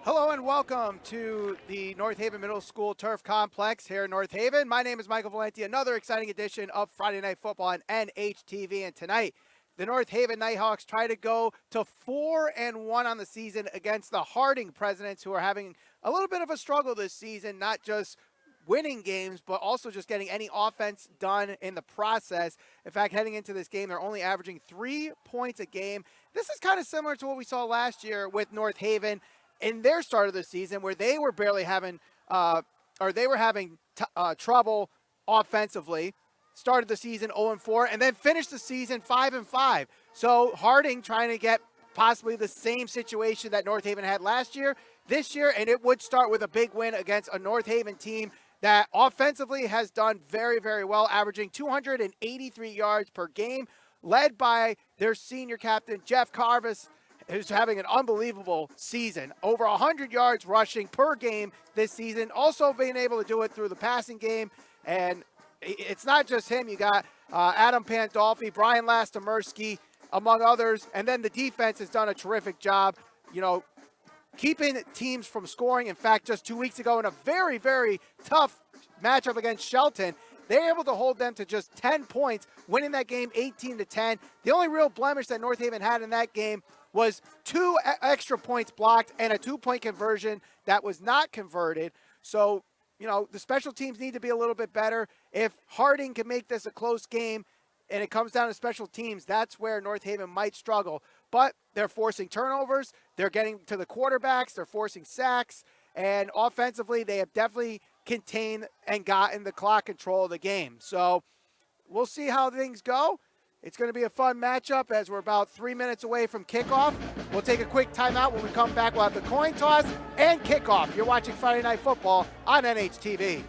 Hello and welcome to the North Haven Middle School Turf Complex here in North Haven. My name is Michael Valenti. Another exciting edition of Friday Night Football on NHTV. And tonight, the North Haven Nighthawks try to go to 4-1 on the season against the Harding Presidents, who are having a little bit of a struggle this season, not just winning games, but also just getting any offense done in the process. In fact, heading into this game, they're only averaging 3 points a game. This is kind of similar to what we saw last year with North Haven in their start of the season, where they were barely having, trouble offensively. Started the season 0-4, and then finished the season 5-5. So Harding trying to get possibly the same situation that North Haven had last year, this year, and it would start with a big win against a North Haven team that offensively has done very, very well, averaging 283 yards per game, led by their senior captain, Jeff Carvis, who's having an unbelievable season. Over 100 yards rushing per game this season. Also being able to do it through the passing game. And it's not just him. You got Adam Pandolfi, Brian Lastimersky, among others. And then the defense has done a terrific job, keeping teams from scoring. In fact, just 2 weeks ago in a very, very tough matchup against Shelton, they were able to hold them to just 10 points, winning that game 18-10. The only real blemish that North Haven had in that game was 2 extra points blocked and a 2-point conversion that was not converted. So, the special teams need to be a little bit better. If Harding can make this a close game and it comes down to special teams, that's where North Haven might struggle. But they're forcing turnovers. They're getting to the quarterbacks. They're forcing sacks. And offensively, they have definitely contained and gotten the clock control of the game. So we'll see how things go. It's going to be a fun matchup as we're about 3 minutes away from kickoff. We'll take a quick timeout. When we come back, we'll have the coin toss and kickoff. You're watching Friday Night Football on NHTV.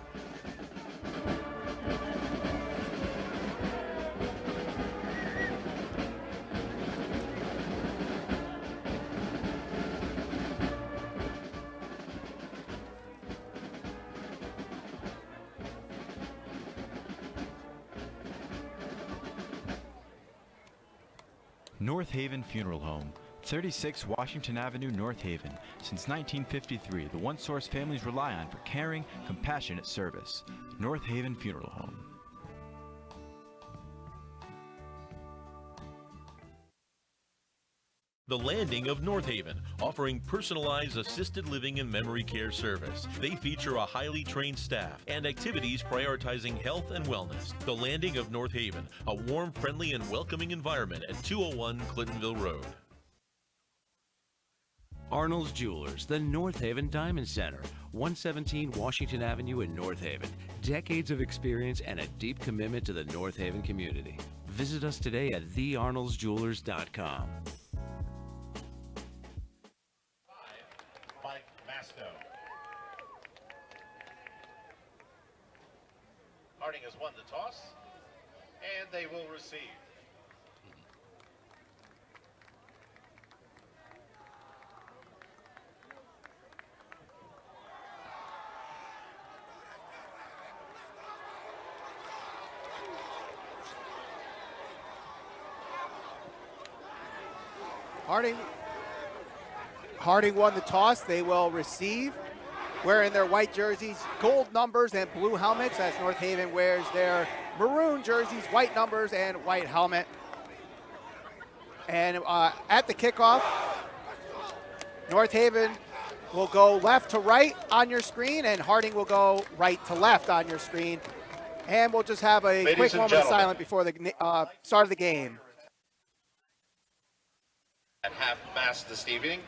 North Haven Funeral Home, 36 Washington Avenue, North Haven. Since 1953, the one source families rely on for caring, compassionate service. North Haven Funeral Home. The Landing of North Haven, offering personalized assisted living and memory care service. They feature a highly trained staff and activities prioritizing health and wellness. The Landing of North Haven, a warm, friendly, and welcoming environment at 201 Clintonville Road. Arnold's Jewelers, the North Haven Diamond Center, 117 Washington Avenue in North Haven. Decades of experience and a deep commitment to the North Haven community. Visit us today at thearnoldsjewelers.com. Harding has won the toss, and they will receive. Harding won the toss. They will receive, wearing their white jerseys, gold numbers, and blue helmets, as North Haven wears their maroon jerseys, white numbers, and white helmet. And at the kickoff, North Haven will go left to right on your screen, and Harding will go right to left on your screen. And we'll just have a quick moment of silence before the start of the game. At half-mast this evening.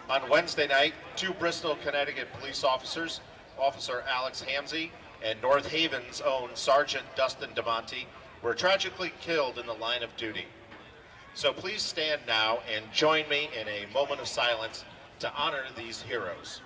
On Wednesday night, 2 Bristol, Connecticut police officers, Officer Alex Hamsey and North Haven's own Sergeant Dustin DeMonte, were tragically killed in the line of duty. So please stand now and join me in a moment of silence to honor these heroes.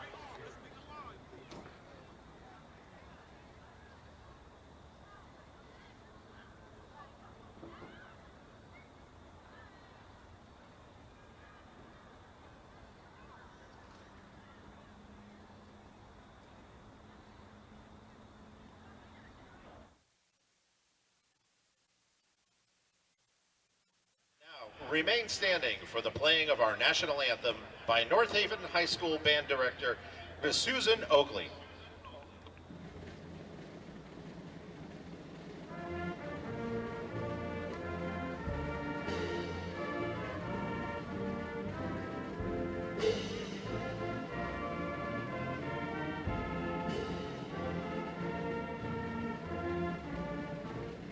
remain standing for the playing of our national anthem by North Haven High School Band Director, Ms. Susan Oakley.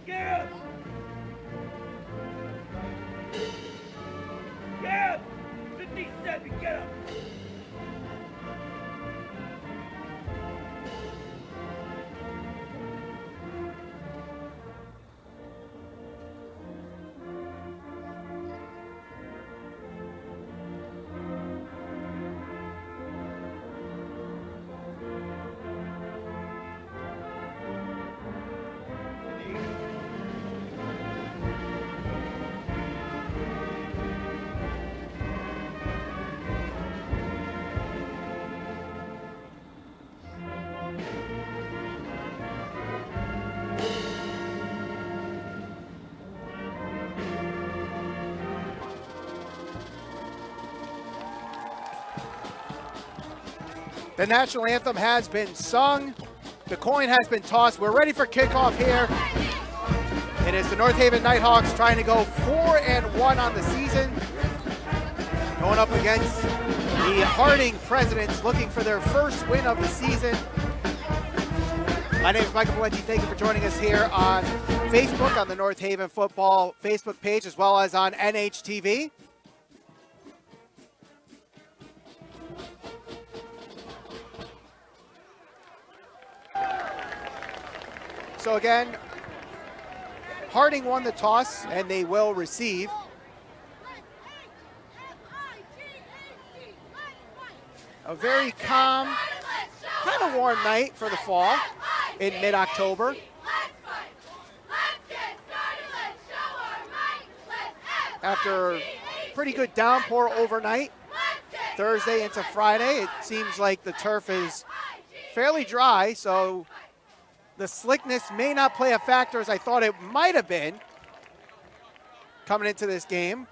Get up! Get up! 57, get up! The national anthem has been sung. The coin has been tossed. We're ready for kickoff here. It is the North Haven Nighthawks trying to go 4-1 on the season. Going up against the Harding Presidents, looking for their first win of the season. My name is Michael Valenti. Thank you for joining us here on Facebook, on the North Haven Football Facebook page, as well as on NHTV. So again, Harding won the toss, and they will receive. A very calm, kind of warm night for the fall in mid-October. After a pretty good downpour overnight, Thursday into Friday, it seems like the turf is fairly dry, so the slickness may not play a factor as I thought it might have been coming into this game.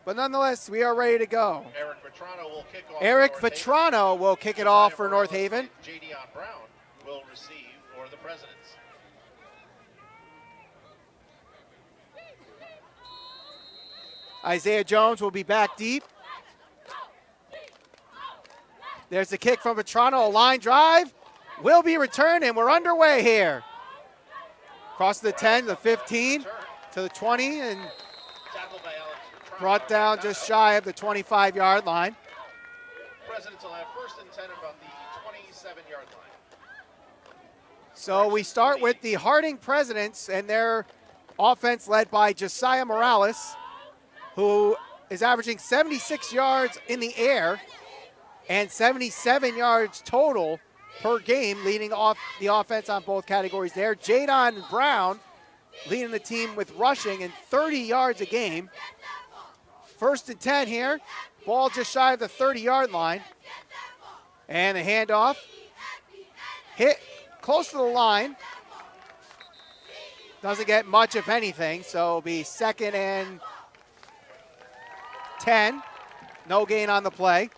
But nonetheless, we are ready to go. Eric Vetrano will kick off. Eric Vetrano will kick it off for North Haven. Jadion Brown will receive for the Presidents. Isaiah Jones will be back deep. There's the kick from Vetrano, a line drive. Will be returned, and we're underway here. Across the 10, the 15, to the 20, and brought down just shy of the 25-yard line. Presidents will have first and 10 about the 27-yard line. So we start with the Harding Presidents and their offense led by Josiah Morales, who is averaging 76 yards in the air and 77 yards total per game, leading off the offense on both categories there. Jadon Brown leading the team with rushing and 30 yards a game. First and 10 here. Ball just shy of the 30-yard line. And the handoff. Hit close to the line. Doesn't get much, if anything, so it'll be 2nd and 10. No gain on the play.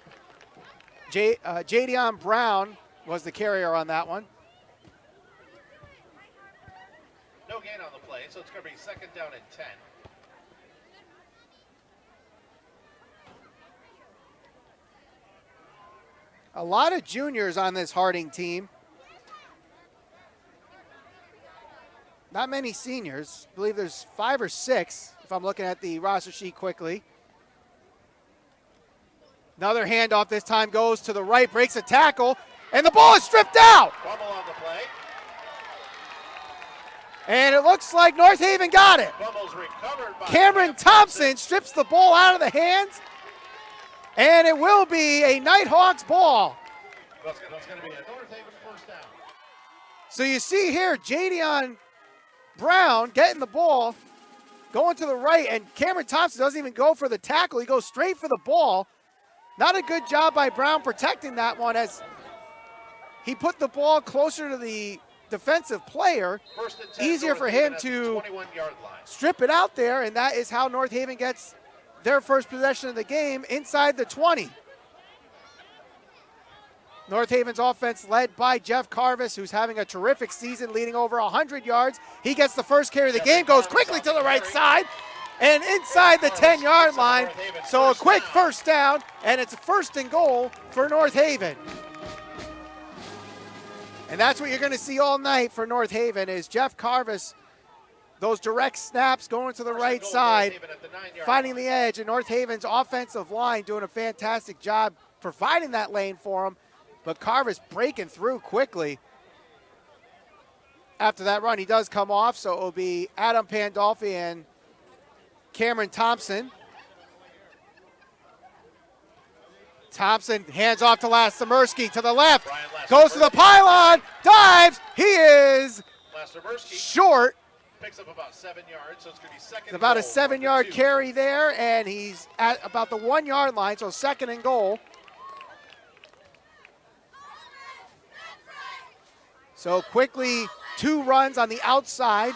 Jadion Brown was the carrier on that one. No gain on the play, so it's going to be 2nd down and 10. A lot of juniors on this Harding team. Not many seniors. I believe there's 5 or 6, if I'm looking at the roster sheet quickly. Another handoff, this time goes to the right, breaks a tackle, and the ball is stripped out. Fumble on the play. And it looks like North Haven got it. Fumble's recovered by Cameron Thompson strips the ball out of the hands, and it will be a Nighthawks ball. That's going to be a North Haven first down. So you see here, Jadion Brown getting the ball, going to the right, and Cameron Thompson doesn't even go for the tackle. He goes straight for the ball. Not a good job by Brown protecting that one as he put the ball closer to the defensive player, First and 10, easier North for Haven him at the to 21-yard line. strip it out there, and that is how North Haven gets their first possession of the game inside the 20. North Haven's offense led by Jeff Carvis, who's having a terrific season, leading over 100 yards. He gets the first carry of the game, goes quickly to the right side, and inside the 10-yard line. So a quick first down, and it's a first and goal for North Haven. And that's what you're going to see all night for North Haven is Jeff Carvis, those direct snaps going to the right side, finding the edge, and North Haven's offensive line doing a fantastic job providing that lane for him. But Carvis breaking through quickly. After that run, he does come off, so it will be Adam Pandolfi and Cameron Thompson. Thompson hands off to Lastimersky to the left, goes to the pylon, dives, he is short. Picks up about 7 yards, so it's going to be second. It's about a goal, 7-yard 2. carry there, and he's at about the 1-yard line, so second and goal. So quickly, 2 runs on the outside.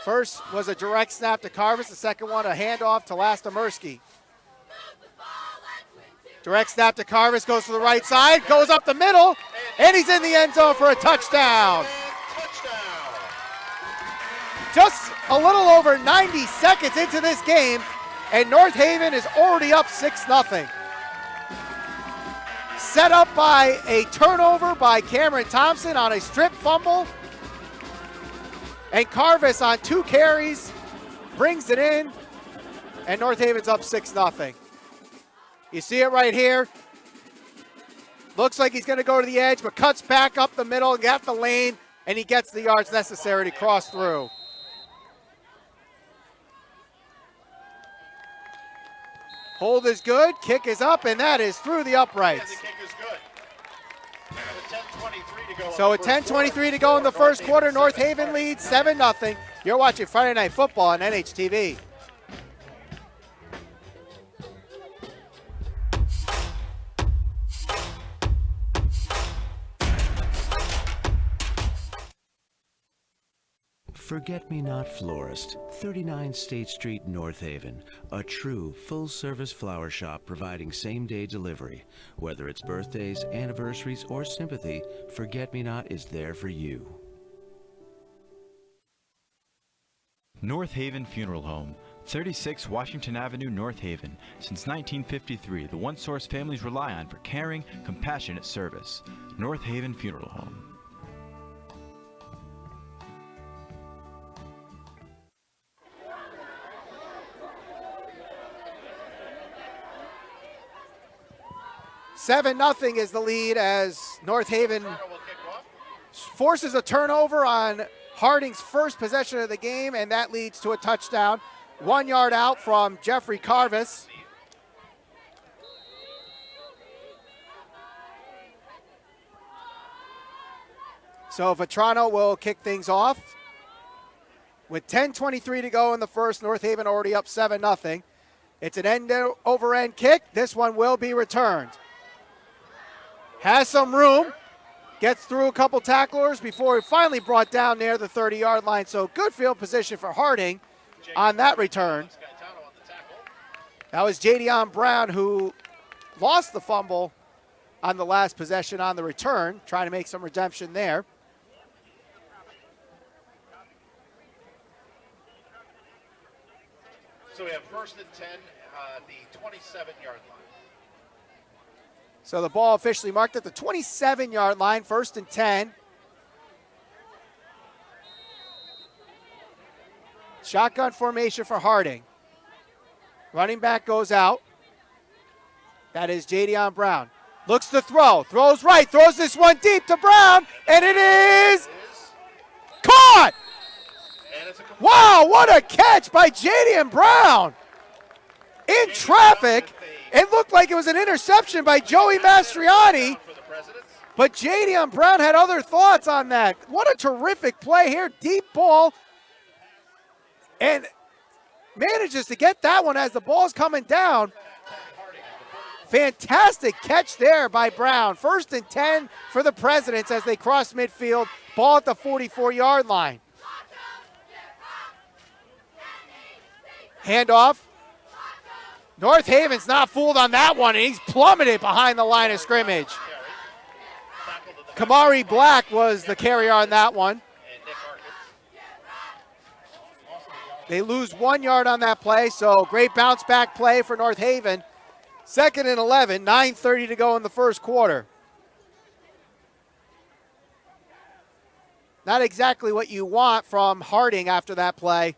First was a direct snap to Carvis. The second one, a handoff to Lastimersky. Direct snap to Carvis, goes to the right side, goes up the middle, and he's in the end zone for a touchdown. Just a little over 90 seconds into this game, and North Haven is already up 6-0. Set up by a turnover by Cameron Thompson on a strip fumble. And Carvis on 2 carries brings it in, and North Haven's up 6-0. You see it right here. Looks like he's going to go to the edge, but cuts back up the middle and got the lane, and he gets the yards necessary to cross through. Hold is good, kick is up, and that is through the uprights. And the kick is good. So with 10:23 to go in the first quarter, North Haven leads 7-0. You're watching Friday Night Football on NHTV. Forget-Me-Not Florist, 39 State Street, North Haven. A true full-service flower shop providing same-day delivery. Whether it's birthdays, anniversaries, or sympathy, Forget-Me-Not is there for you. North Haven Funeral Home, 36 Washington Avenue, North Haven. Since 1953, the one source families rely on for caring, compassionate service. North Haven Funeral Home. Seven 0 is the lead as North Haven forces a turnover on Harding's first possession of the game, and that leads to a touchdown. 1 yard out from Jeffrey Carvis. So Vetrano will kick things off. With 10:23 to go in the first, North Haven already up 7-0. It's an end-over-end kick. This one will be returned. Has some room, gets through a couple tacklers before he finally brought down near the 30-yard line. So good field position for Harding on that return. That was Jadion Brown who lost the fumble on the last possession on the return, trying to make some redemption there. So we have first and 10, the 27-yard line. So the ball officially marked at the 27-yard line, first and 10. Shotgun formation for Harding. Running back goes out. That is Jadion Brown. Looks to throw, throws right, throws this one deep to Brown, and it is caught! Wow, what a catch by Jadion Brown! In traffic. It looked like it was an interception by Joey Mastriani, but Jadion Brown had other thoughts on that. What a terrific play here, deep ball, and manages to get that one as the ball's coming down. Fantastic catch there by Brown. 1st and 10 for the Presidents as they cross midfield. Ball at the 44-yard line. Handoff. North Haven's not fooled on that one, and he's plummeted behind the line of scrimmage. Kamari Black was the carrier on that one. They lose 1 yard on that play, so great bounce back play for North Haven. 2nd and 11, 9:30 to go in the first quarter. Not exactly what you want from Harding after that play.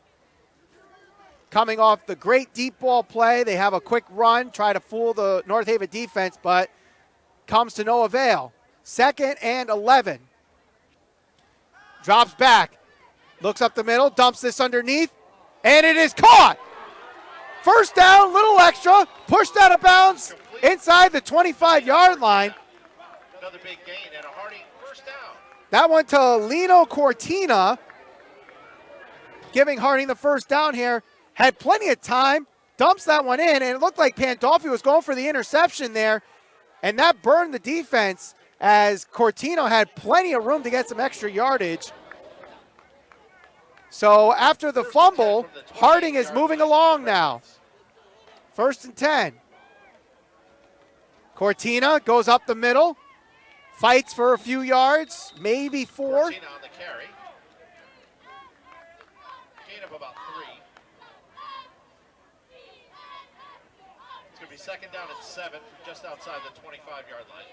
Coming off the great deep ball play, they have a quick run, try to fool the North Haven defense, but comes to no avail. 2nd and 11. Drops back, looks up the middle, dumps this underneath, and it is caught. First down, little extra, pushed out of bounds inside the 25-yard line. Another big gain and a Harding first down. That one to Lino Cortina, giving Harding the first down here. Had plenty of time, dumps that one in, and it looked like Pandolfi was going for the interception there, and that burned the defense as Cortino had plenty of room to get some extra yardage. So after the fumble, Harding is moving along now. 1st and 10. Cortina goes up the middle, fights for a few yards, maybe 4. Cortina on the carry. Gain of about 3. It's going to be 2nd down and 7 from just outside the 25-yard line.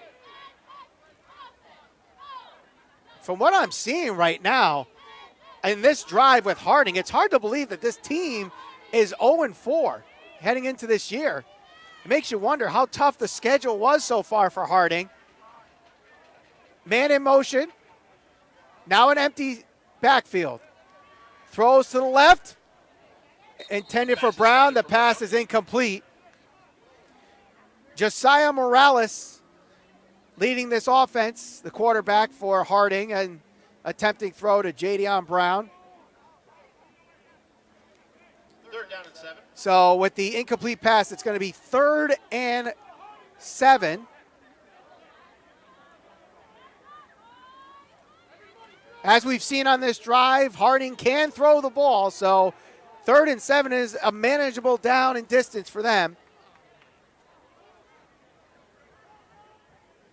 From what I'm seeing right now, in this drive with Harding, it's hard to believe that this team is 0-4 heading into this year. It makes you wonder how tough the schedule was so far for Harding. Man in motion. Now an empty backfield. Throws to the left. Intended for Brown. The pass is incomplete. Josiah Morales leading this offense, the quarterback for Harding, and attempting throw to Jadion Brown. 3rd down and 7. So with the incomplete pass, it's going to be 3rd and 7. As we've seen on this drive, Harding can throw the ball, so 3rd and 7 is a manageable down and distance for them.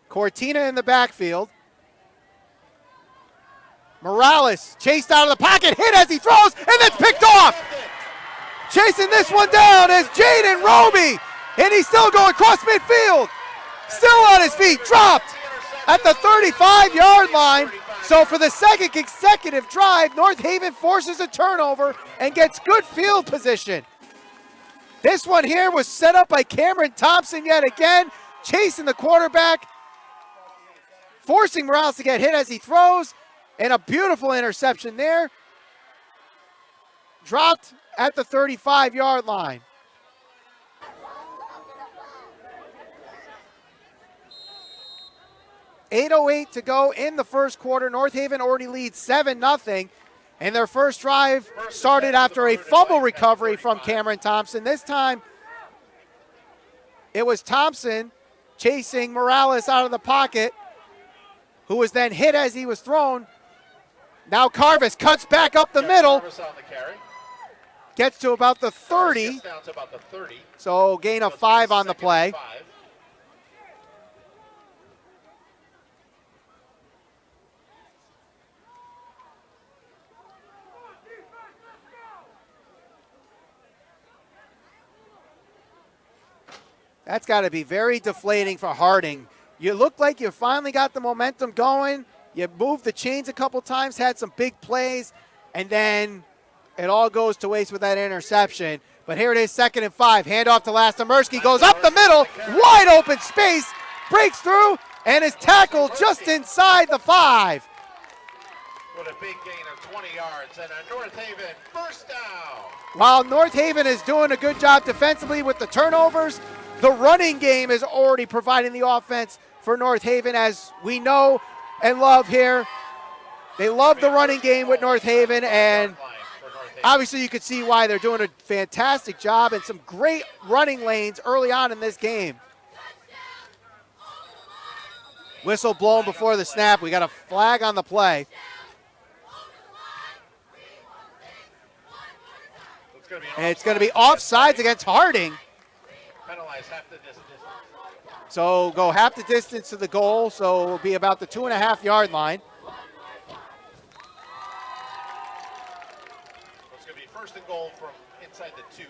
Cortina in the backfield. Morales chased out of the pocket, hit as he throws, and then picked off. Chasing this one down is Jaden Roby, and he's still going across midfield. Still on his feet, dropped at the 35-yard line. So for the 2nd consecutive drive, North Haven forces a turnover and gets good field position. This one here was set up by Cameron Thompson yet again, chasing the quarterback, forcing Morales to get hit as he throws, and a beautiful interception there. Dropped at the 35-yard line. .808 to go in the first quarter. North Haven already leads 7-0. And their first drive started after a fumble recovery from Cameron Thompson. This time, it was Thompson chasing Morales out of the pocket, who was then hit as he was thrown. Now Carvis cuts back up the middle. Gets to about the 30. So gain of 5 on the play. That's got to be very deflating for Harding. You look like you finally got the momentum going. You moved the chains a couple times, had some big plays, and then it all goes to waste with that interception. But here it is, 2nd and 5. Handoff to Lastimerski, goes up the middle, wide open space, breaks through, and is tackled just inside the 5. With a big gain of 20 yards and a North Haven first down. While North Haven is doing a good job defensively with the turnovers, the running game is already providing the offense for North Haven, as we know and love here. They love the running game with North Haven, and obviously you can see why. They're doing a fantastic job and some great running lanes early on in this game. Whistle blown before the snap. We got a flag on the play. And it's going to be offsides against Harding. Penalize half the distance. So go half the distance to the goal, so it'll be about the 2.5-yard line. It's going to be first and goal from inside the 2.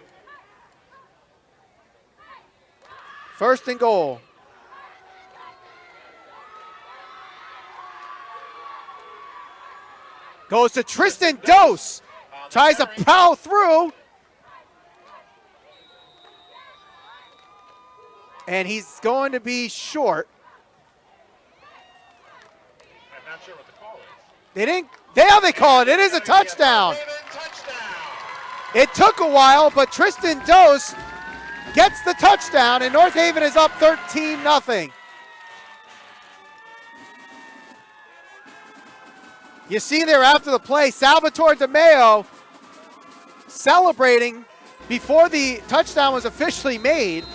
First and goal. Goes to Tristan Dose. Tries to plow through. And he's going to be short. I'm not sure what the call is. They didn't. They call it. It is a touchdown. It took a while, but Tristan Dose gets the touchdown, and North Haven is up 13-0. You see there after the play, Salvatore DeMeo celebrating before the touchdown was officially made.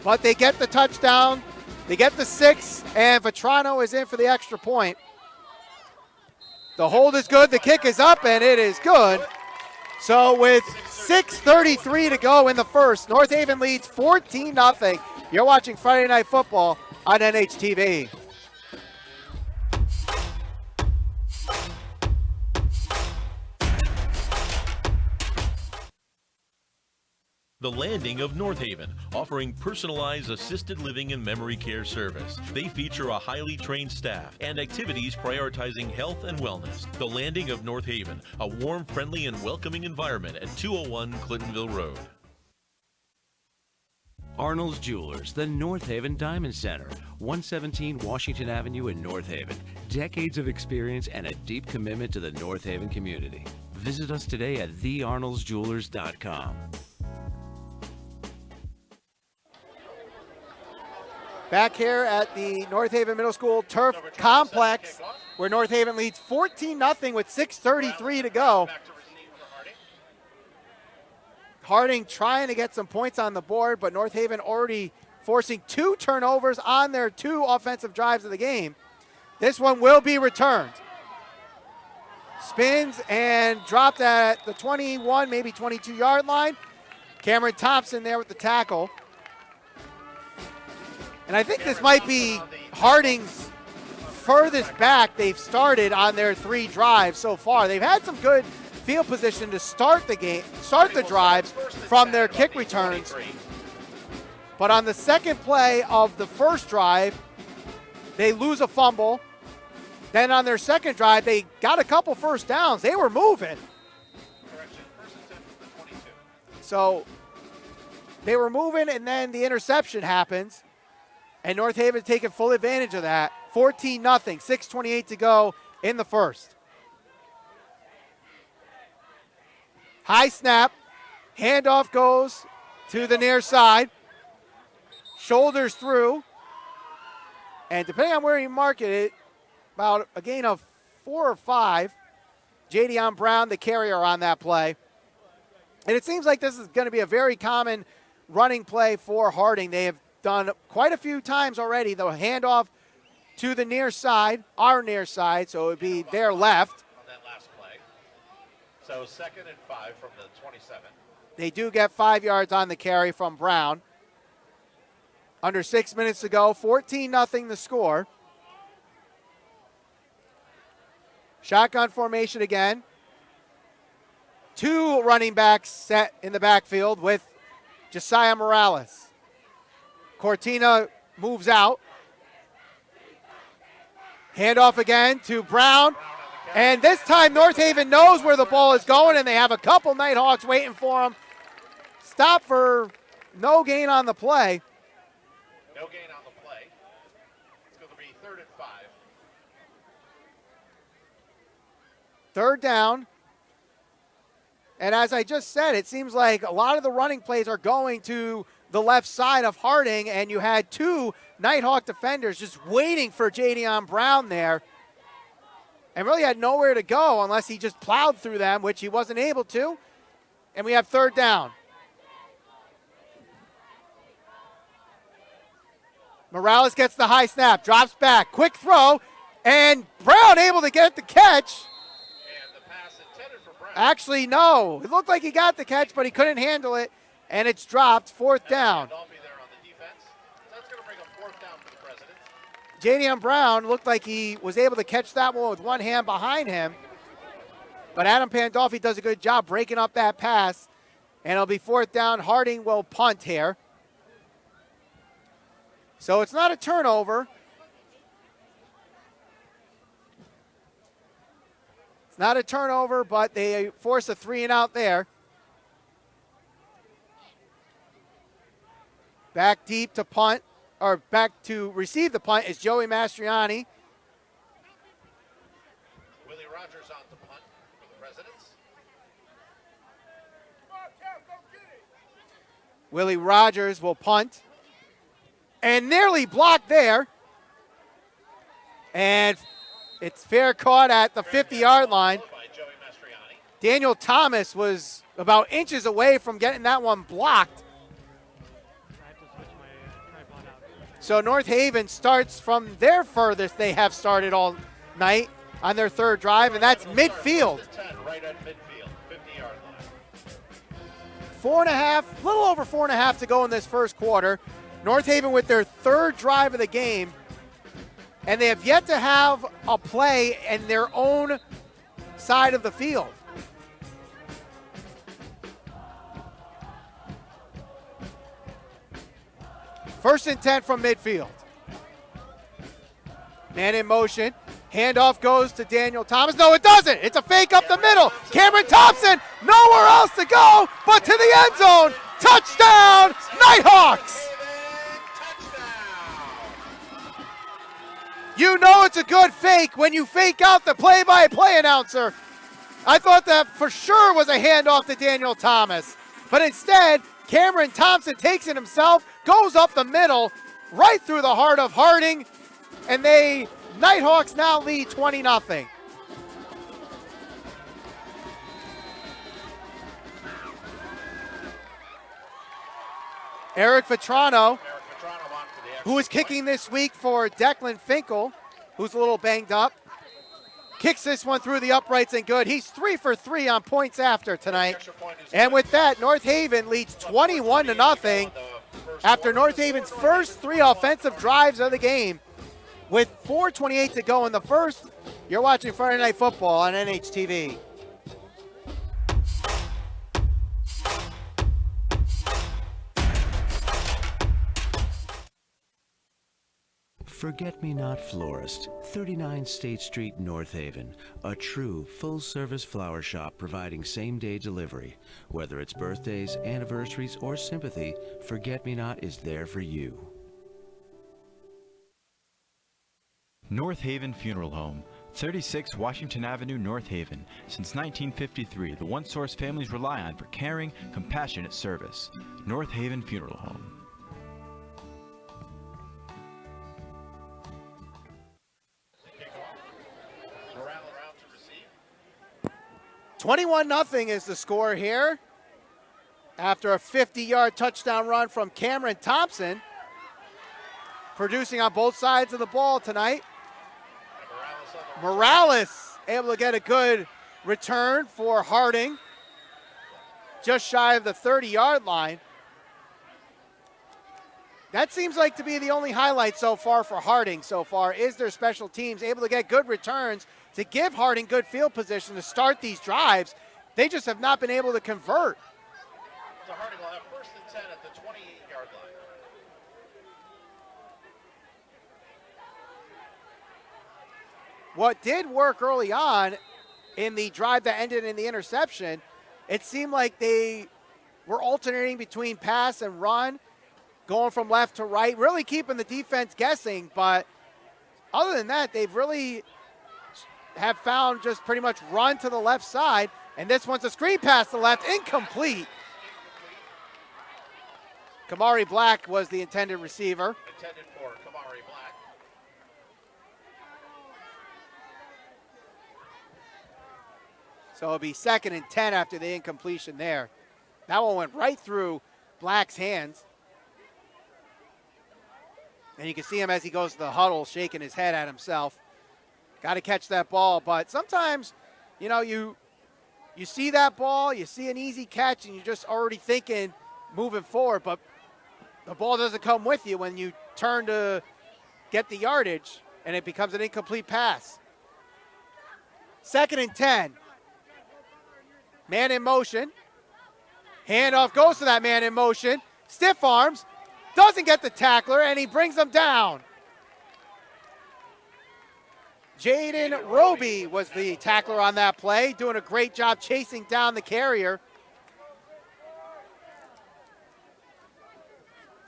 But they get the touchdown, they get the 6, and Vetrano is in for the extra point. The hold is good, the kick is up, and it is good. So with 6:33 to go in the first, North Haven leads 14-0. You're watching Friday Night Football on NHTV. The Landing of North Haven, offering personalized assisted living and memory care service. They feature a highly trained staff and activities prioritizing health and wellness. The Landing of North Haven, a warm, friendly, and welcoming environment at 201 Clintonville Road. Arnold's Jewelers, the North Haven Diamond Center, 117 Washington Avenue in North Haven. Decades of experience and a deep commitment to the North Haven community. Visit us today at thearnoldsjewelers.com. Back here at the North Haven Middle School Turf Complex, where North Haven leads 14-0 with 6:33 to go. Harding trying to get some points on the board, but North Haven already forcing 2 turnovers on their 2 offensive drives of the game. This one will be returned. Spins and dropped at the 21, maybe 22-yard line. Cameron Thompson there with the tackle. And I think this might be Harding's furthest back they've started on their 3 drives so far. They've had some good field position to start the game, start the drives from their kick returns. But on the second play of the first drive, they lose a fumble. Then on their second drive, they got a couple first downs. They were moving. So they were moving, and then the interception happens. And North Haven taking full advantage of that. 14-0, 6:28 to go in the first. High snap. Handoff goes to the near side. Shoulders through. And depending on where you mark it, about a gain of 4 or 5. Jadion Brown, the carrier on that play. And it seems like this is going to be a very common running play for Harding. They have done quite a few times already. The handoff to the near side, our near side, so it would be their left. On that last play. So 2nd and 5 from the 27. They do get 5 yards on the carry from Brown. Under 6 minutes to go, 14-0 the score. Shotgun formation again. 2 running backs set in the backfield with Josiah Morales. Cortina moves out. Handoff again to Brown. And this time North Haven knows where the ball is going, and they have a couple Nighthawks waiting for them. Stop for no gain on the play. No gain on the play. It's going to be 3rd and 5. 3rd down. And as I just said, it seems like a lot of the running plays are going to the left side of Harding, and you had 2 Nighthawk defenders just waiting for Jadion Brown there, and really had nowhere to go unless he just plowed through them, which he wasn't able to. And we have 3rd down. Morales gets the high snap, drops back, quick throw, and Brown able to get the catch. And the pass intended for Brown. Actually, no. It looked like he got the catch, but he couldn't handle it, and it's dropped, fourth down. Dolphy there on the defense. That's going to bring a fourth down for the Presidents. Jadion Brown looked like he was able to catch that one with one hand behind him, but Adam Pandolfi does a good job breaking up that pass, and it'll be fourth down. Harding will punt here. So it's not a turnover. It's not a turnover, but they force a 3-and-out there. Back deep to punt, or back to receive the punt is Joey Mastriani. Willie Rogers on the punt for the Presidents. Willie Rogers will punt. And nearly blocked there. And it's fair caught at the 50-yard line. By Joey Mastriani. Daniel Thomas was about inches away from getting that one blocked. So North Haven starts from their furthest they have started all night on their third drive, and that's midfield. 10, right at midfield, 50-yard line. Little over 4.5 to go in this first quarter. North Haven with their third drive of the game, and they have yet to have a play in their own side of the field. First and 10 from midfield. Man in motion. Handoff goes to Daniel Thomas. No, it doesn't. It's a fake up the middle. Cameron Thompson, nowhere else to go but to the end zone. Touchdown, Nighthawks. You know it's a good fake when you fake out the play-by-play announcer. I thought that for sure was a handoff to Daniel Thomas. But instead, Cameron Thompson takes it himself, goes up the middle, right through the heart of Harding, and Nighthawks now lead 20-0. Eric Vetrano, who is kicking this week for Declan Finkel, who's a little banged up, kicks this one through the uprights and good. He's 3 for 3 on points after tonight. And with that, North Haven leads 21-0 after North Haven's first 3 offensive drives of the game. With 4:28 to go in the first, you're watching Friday Night Football on NHTV. Forget-Me-Not Florist, 39 State Street, North Haven. A true full-service flower shop providing same-day delivery. Whether it's birthdays, anniversaries, or sympathy, Forget-Me-Not is there for you. North Haven Funeral Home, 36 Washington Avenue, North Haven. Since 1953, the one source families rely on for caring, compassionate service. North Haven Funeral Home. 21-0 is the score here after a 50-yard touchdown run from Cameron Thompson, producing on both sides of the ball tonight. Morales able to get a good return for Harding, just shy of the 30-yard line. That seems like to be the only highlight so far for Harding so far, is their special teams able to get good returns to give Harding good field position to start these drives. They just have not been able to convert. So Harding will have first and 10 at the 28-yard line. What did work early on in the drive that ended in the interception, it seemed like they were alternating between pass and run, going from left to right, really keeping the defense guessing. But other than that, they've really have found just pretty much run to the left side. And this one's a screen pass to the left, incomplete. Kamari Black was the intended receiver. Intended for Kamari Black. So it'll be 2nd and 10 after the incompletion there. That one went right through Black's hands. And you can see him as he goes to the huddle shaking his head at himself. Got to catch that ball. But sometimes, you know, you see that ball, you see an easy catch, and you're just already thinking moving forward. But the ball doesn't come with you when you turn to get the yardage, and it becomes an incomplete pass. 2nd and 10. Man in motion. Handoff goes to that man in motion. Stiff arms. Doesn't get the tackler, and he brings them down. Jaden Roby was the tackler on that play, doing a great job chasing down the carrier.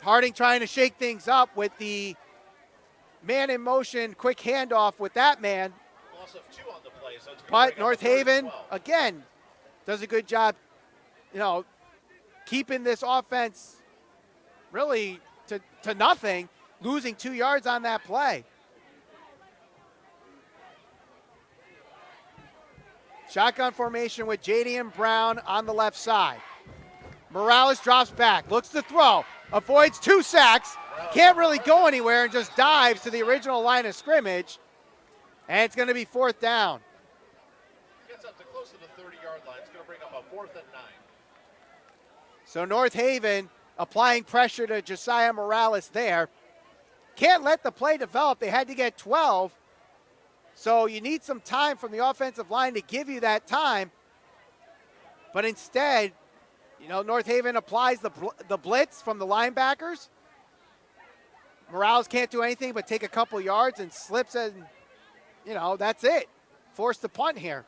Harding trying to shake things up with the man in motion, quick handoff with that man. Loss of 2 on the play, so it's But North Haven, again, does a good job, you know, keeping this offense really to nothing, losing 2 yards on that play. Shotgun formation with Jadian Brown on the left side. Morales drops back, looks to throw, avoids 2 sacks, can't really go anywhere and just dives to the original line of scrimmage. And it's going to be 4th down. Gets up to close to the 30-yard line. It's going to bring up a 4th and 9. So North Haven applying pressure to Josiah Morales there. Can't let the play develop. They had to get 12. So you need some time from the offensive line to give you that time. But instead, you know, North Haven applies the blitz from the linebackers. Morales can't do anything but take a couple yards and slips, and, you know, that's it. Forced to punt here.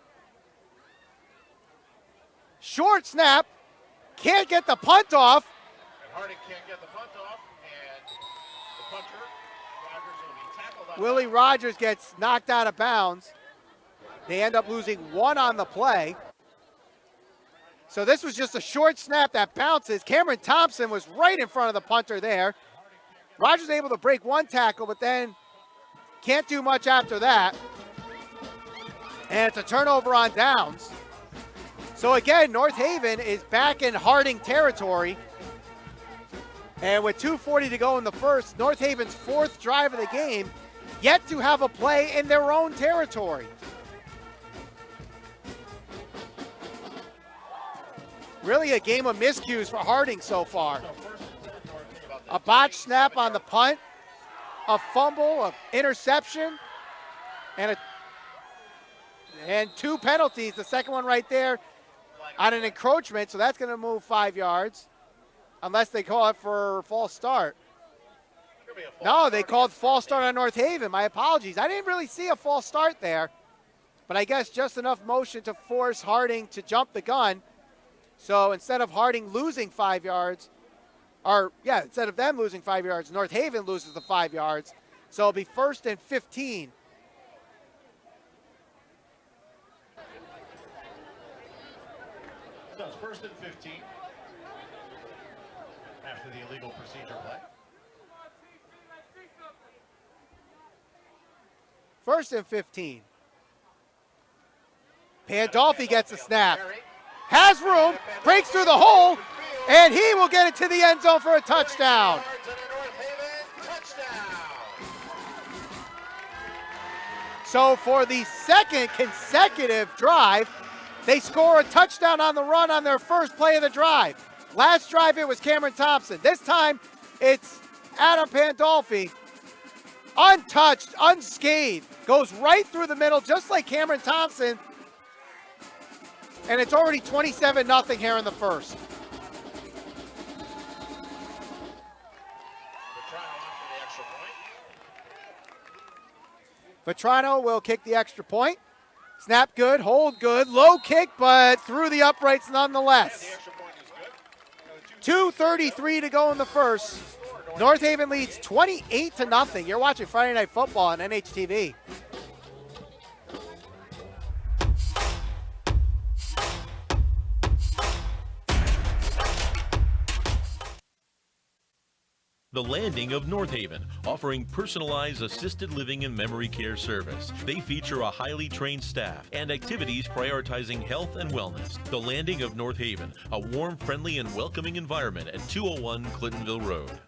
Short snap. Can't get the punt off. And Harding can't get the punt off, and the punter, Rogers, will be tackled on. Willie Rogers gets knocked out of bounds. They end up losing 1 on the play. So this was just a short snap that bounces. Cameron Thompson was right in front of the punter there. Rogers able to break 1 tackle, but then can't do much after that. And it's a turnover on downs. So again, North Haven is back in Harding territory. And with 2:40 to go in the first, North Haven's 4th drive of the game, yet to have a play in their own territory. Really a game of miscues for Harding so far. A botched snap on the punt, a fumble, an interception, and 2 penalties. The second one right there on an encroachment, so that's going to move 5 yards, unless they call it for a false start. No, they called false start on North Haven. My apologies. I didn't really see a false start there, but I guess just enough motion to force Harding to jump the gun. So instead of Harding losing 5 yards, instead of them losing 5 yards, North Haven loses the 5 yards. So it'll be 1st and 15. So it's 1st and 15 after the illegal procedure play. 1st and 15. Pandolfi gets a snap. Has room, breaks through the hole, and he will get it to the end zone for a touchdown. So for the 2nd consecutive drive, they score a touchdown on the run on their first play of the drive. Last drive it was Cameron Thompson. This time it's Adam Pandolfi. Untouched, unscathed, goes right through the middle just like Cameron Thompson. And it's already 27-0 here in the first. Vetrano will kick the extra point. Snap good, hold good, low kick, but through the uprights nonetheless. 2:33 to go in the first. North Haven leads 28-0. You're watching Friday Night Football on NHTV. The Landing of North Haven, offering personalized assisted living and memory care service. They feature a highly trained staff and activities prioritizing health and wellness. The Landing of North Haven, a warm, friendly, and welcoming environment at 201 Clintonville Road.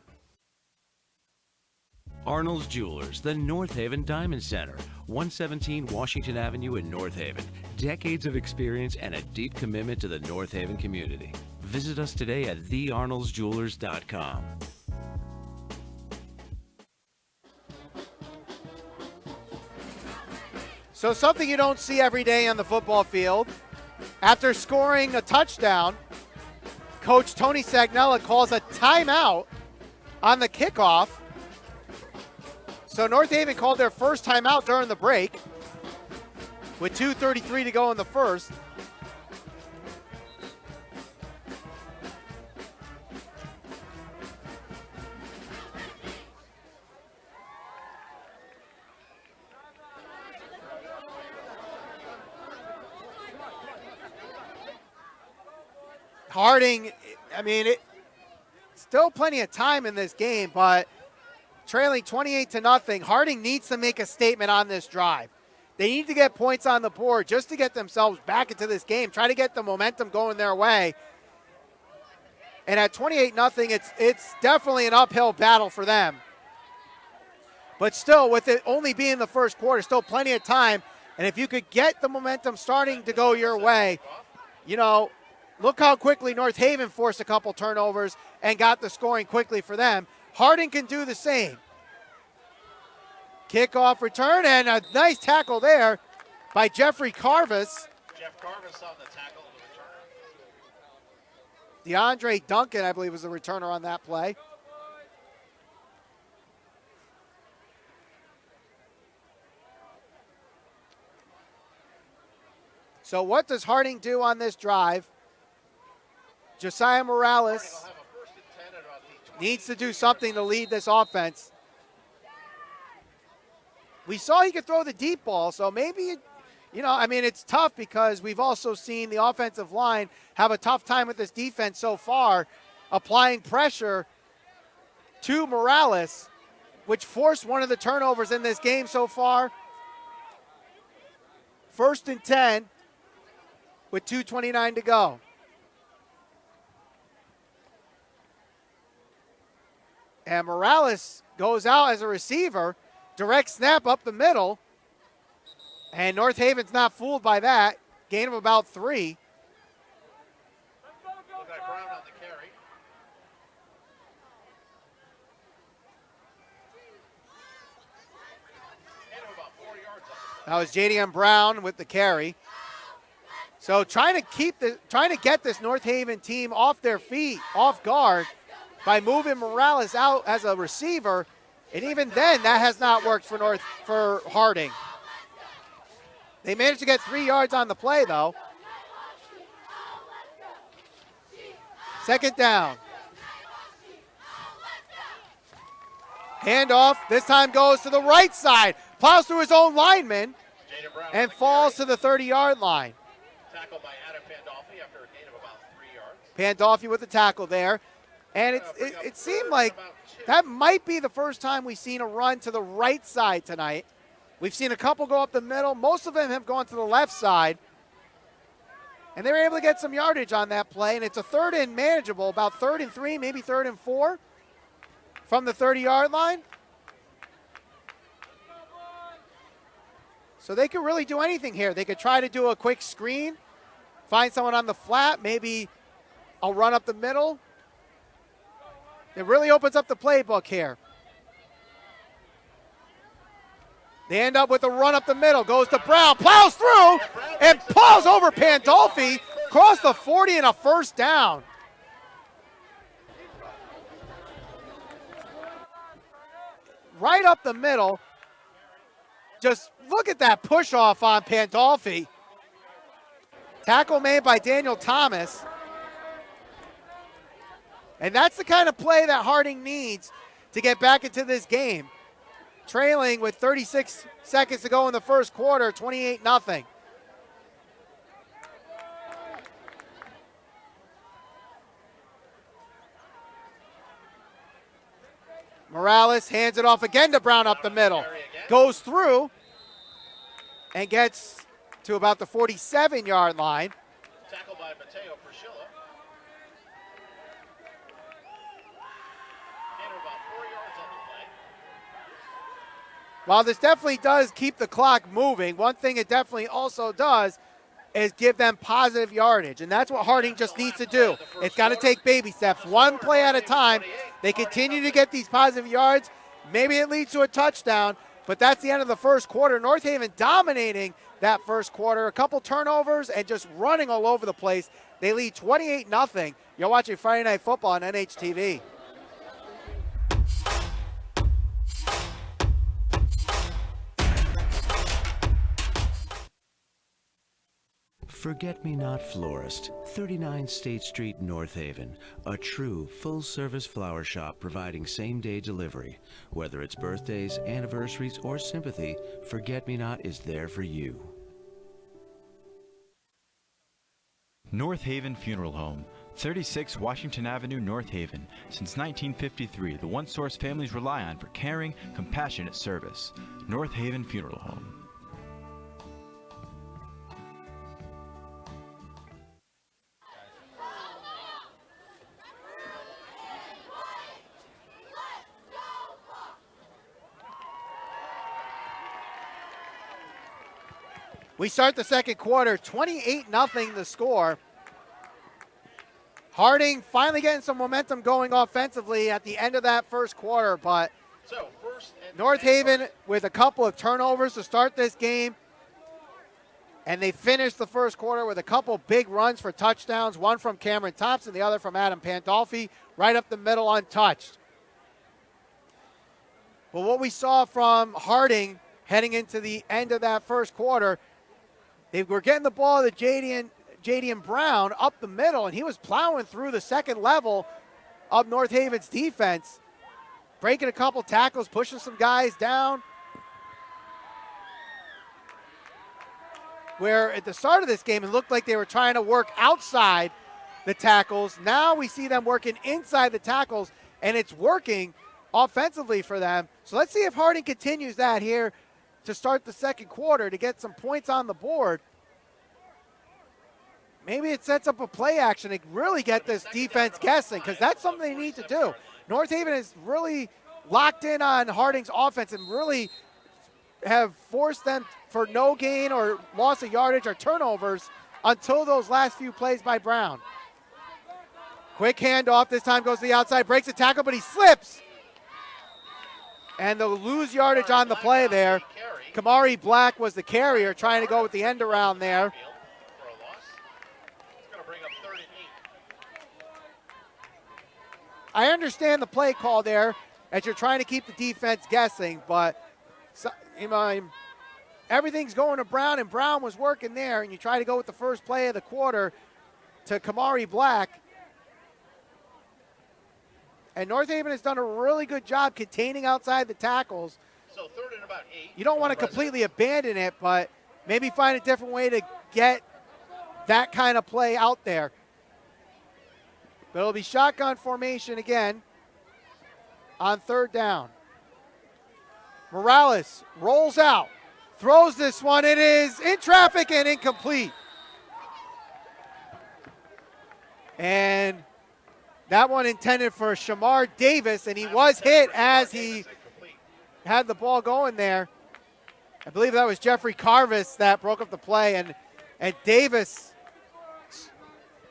Arnold's Jewelers, the North Haven Diamond Center, 117 Washington Avenue in North Haven. Decades of experience and a deep commitment to the North Haven community. Visit us today at thearnoldsjewelers.com. So something you don't see every day on the football field. After scoring a touchdown, Coach Tony Sagnella calls a timeout on the kickoff. So North Haven called their first timeout during the break with 2:33 to go in the first. Harding, I mean, still plenty of time in this game, but trailing 28-0, Harding needs to make a statement on this drive. They need to get points on the board just to get themselves back into this game, try to get the momentum going their way. And at 28-0, it's definitely an uphill battle for them. But still, with it only being the first quarter, still plenty of time. And if you could get the momentum starting to go your way, you know, look how quickly North Haven forced a couple turnovers and got the scoring quickly for them. Harding can do the same. Kickoff return and a nice tackle there by Jeffrey Carvis. Jeff Carvis on the tackle of the returner. DeAndre Duncan, I believe, was the returner on that play. So what does Harding do on this drive? Josiah Morales needs to do something to lead this offense. We saw he could throw the deep ball, so maybe, it's tough because we've also seen the offensive line have a tough time with this defense so far, applying pressure to Morales, which forced one of the turnovers in this game so far. 1st and 10 with 2:29 to go. And Morales goes out as a receiver, direct snap up the middle, and North Haven's not fooled by that. Gain of about 3. Look at Brown on the carry. Gain of about 4 yards on the play. That was J.D.M. Brown with the carry. So trying to get this North Haven team off their feet, off guard, by moving Morales out as a receiver, and even then, that has not worked for Harding. They managed to get 3 yards on the play, though. 2nd down. Handoff, this time goes to the right side, plows through his own lineman, and falls to the 30-yard line. Tackled by Adam Pandolfi after a gain of about 3 yards. Pandolfi with the tackle there. And it seemed like that might be the first time we've seen a run to the right side tonight. We've seen a couple go up the middle. Most of them have gone to the left side. And they were able to get some yardage on that play. And it's a 3rd and manageable, about 3rd and 3, maybe 3rd and 4 from the 30-yard line. So they could really do anything here. They could try to do a quick screen, find someone on the flat, maybe a run up the middle. It really opens up the playbook here. They end up with a run up the middle. Goes to Brown, plows through, and plows over Pandolfi, across the 40 and a 1st down. Right up the middle. Just look at that push off on Pandolfi. Tackle made by Daniel Thomas. And that's the kind of play that Harding needs to get back into this game. Trailing with 36 seconds to go in the first quarter, 28-0. Morales hands it off again to Brown up the middle. Goes through and gets to about the 47-yard line. Tackled by Mateo Priscilla. Gain of about 4 yards on the play. while this definitely does keep the clock moving, one thing it definitely also does is give them positive yardage, and that's what Harding just needs to do. It's got to take baby steps, one play at a time. They continue to get these positive yards. Maybe it leads to a touchdown, but that's the end of the first quarter. North Haven dominating that first quarter. A couple turnovers and just running all over the place. They lead 28-0. You're watching Friday Night Football on NHTV. Forget-Me-Not Florist, 39 State Street, North Haven. A true full-service flower shop providing same-day delivery. Whether it's birthdays, anniversaries, or sympathy, Forget-Me-Not is there for you. North Haven Funeral Home, 36 Washington Avenue, North Haven. Since 1953, the one source families rely on for caring, compassionate service. North Haven Funeral Home. We start the second quarter, 28-0 the score. Harding finally getting some momentum going offensively at the end of that first quarter, but North Haven with a couple of turnovers to start this game. And they finished the first quarter with a couple big runs for touchdowns, one from Cameron Thompson, the other from Adam Pandolfi, right up the middle untouched. But what we saw from Harding heading into the end of that first quarter, they were getting the ball to Jadian Brown up the middle, and he was plowing through the second level of North Haven's defense, breaking a couple tackles, pushing some guys down. Where at the start of this game, it looked like they were trying to work outside the tackles. Now we see them working inside the tackles, and it's working offensively for them. So let's see if Harding continues that here to start the second quarter to get some points on the board. Maybe it sets up a play action to really get this defense guessing, because that's something they need to do. North Haven is really locked in on Harding's offense and really have forced them for no gain or loss of yardage or turnovers until those last few plays by Brown. Quick handoff, this time goes to the outside, breaks the tackle, but he slips. And they'll lose yardage on the play there. Kamari Black was the carrier trying to go with the end around there. I understand the play call there as you're trying to keep the defense guessing, but everything's going to Brown, and Brown was working there, and you try to go with the first play of the quarter to Kamari Black. And North Haven has done a really good job containing outside the tackles. So third and about 8. You don't want to completely abandon it, but maybe find a different way to get that kind of play out there. But it'll be shotgun formation again on third down. Morales rolls out, throws this one. It is in traffic and incomplete. And that one intended for Shamar Davis, and he was hit as he had the ball going there. I believe that was Jeffrey Carvis that broke up the play, and Davis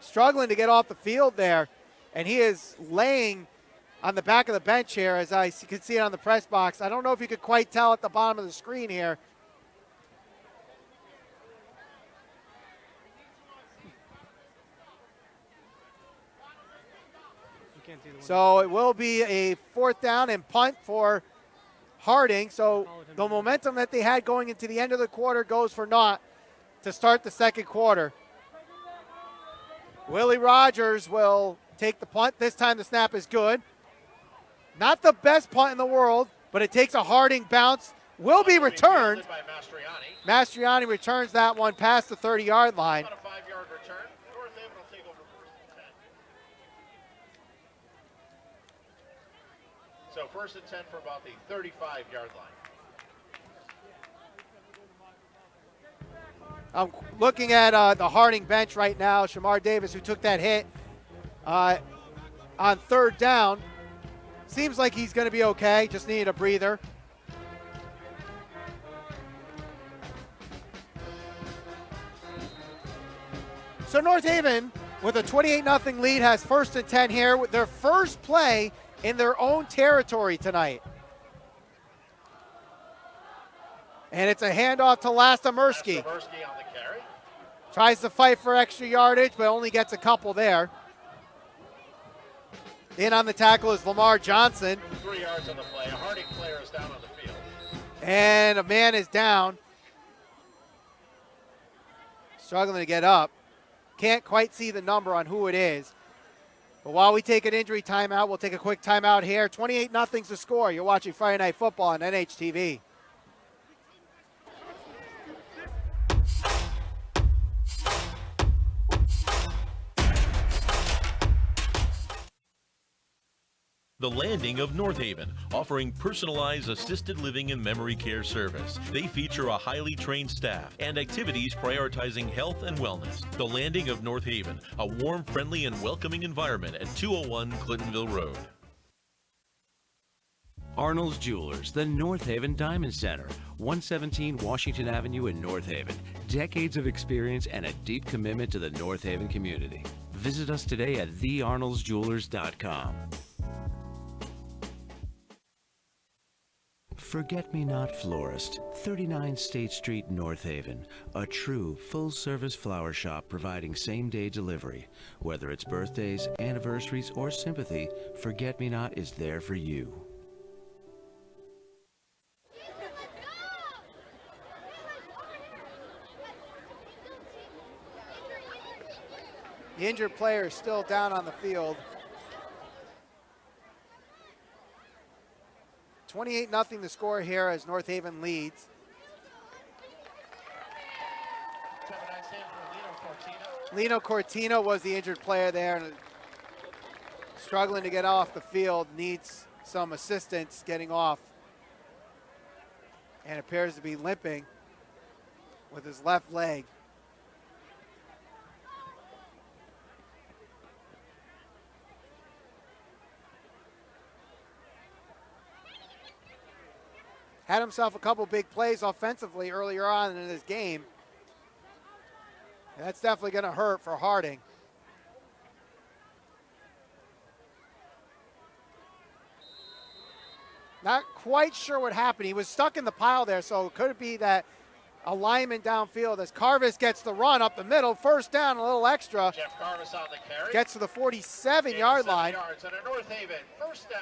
struggling to get off the field there, and he is laying on the back of the bench here, as I can see it on the press box. I don't know if you could quite tell at the bottom of the screen here. So it will be a fourth down and punt for Harding. So the momentum that they had going into the end of the quarter goes for naught to start the second quarter. Willie Rogers will take the punt. This time the snap is good. Not the best punt in the world, but it takes a Harding bounce. Will be returned. Mastriani returns that one past the 30-yard line. About a 5-yard return. North Haven will take over first and 10. So first and 10 for about the 35-yard line. I'm looking at the Harding bench right now. Shamar Davis, who took that hit on third down. Seems like he's going to be okay. Just needed a breather. So North Haven, with a 28-0 lead, has 1st and 10 here with their first play in their own territory tonight. And it's a handoff to Lastamersky. on the carry. Tries to fight for extra yardage, but only gets a couple there. In on the tackle is Lamar Johnson. 3 yards on the play. A Harding player is down on the field. And a man is down. Struggling to get up. Can't quite see the number on who it is. But while we take an injury timeout, we'll take a quick timeout here. 28-0's the score. You're watching Friday Night Football on NHTV. The Landing of North Haven, offering personalized assisted living and memory care service. They feature a highly trained staff and activities prioritizing health and wellness. The Landing of North Haven, a warm, friendly, and welcoming environment at 201 Clintonville Road. Arnold's Jewelers, the North Haven Diamond Center, 117 Washington Avenue in North Haven. Decades of experience and a deep commitment to the North Haven community. Visit us today at thearnoldsjewelers.com. Forget-Me-Not Florist, 39 State Street, North Haven. A true full-service flower shop providing same-day delivery. Whether it's birthdays, anniversaries, or sympathy, Forget-Me-Not is there for you. The injured player is still down on the field. 28-0 the score here as North Haven leads. Lino Cortina was the injured player there, and struggling to get off the field, needs some assistance getting off, and appears to be limping with his left leg. Had himself a couple big plays offensively earlier on in this game. And that's definitely going to hurt for Harding. Not quite sure what happened. He was stuck in the pile there, so could it be that a lineman downfield as Carvis gets the run up the middle, 1st down, a little extra. Jeff Carvis on the carry. Gets to the 47-yard line. Yards and a North Haven 1st down.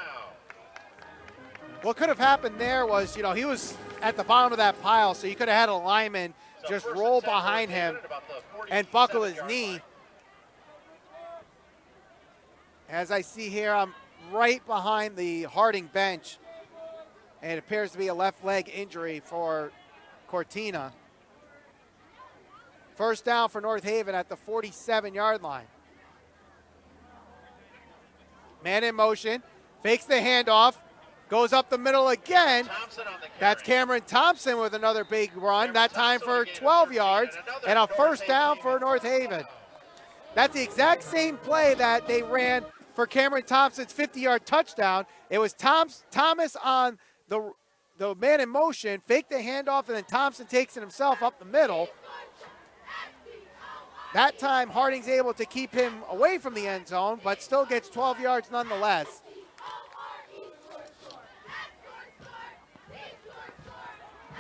What could have happened there was, you know, he was at the bottom of that pile, so you could have had a lineman just roll behind him and buckle his knee. As I see here, I'm right behind the Harding bench, and it appears to be a left leg injury for Cortina. 1st down for North Haven at the 47-yard line. Man in motion, fakes the handoff. Goes up the middle again. That's Cameron Thompson with another big run, that time for 12 yards and a 1st down for North Haven. That's the exact same play that they ran for Cameron Thompson's 50-yard touchdown. It was Thomas on the man in motion, faked the handoff, and then Thompson takes it himself up the middle. That time, Harding's able to keep him away from the end zone, but still gets 12 yards nonetheless.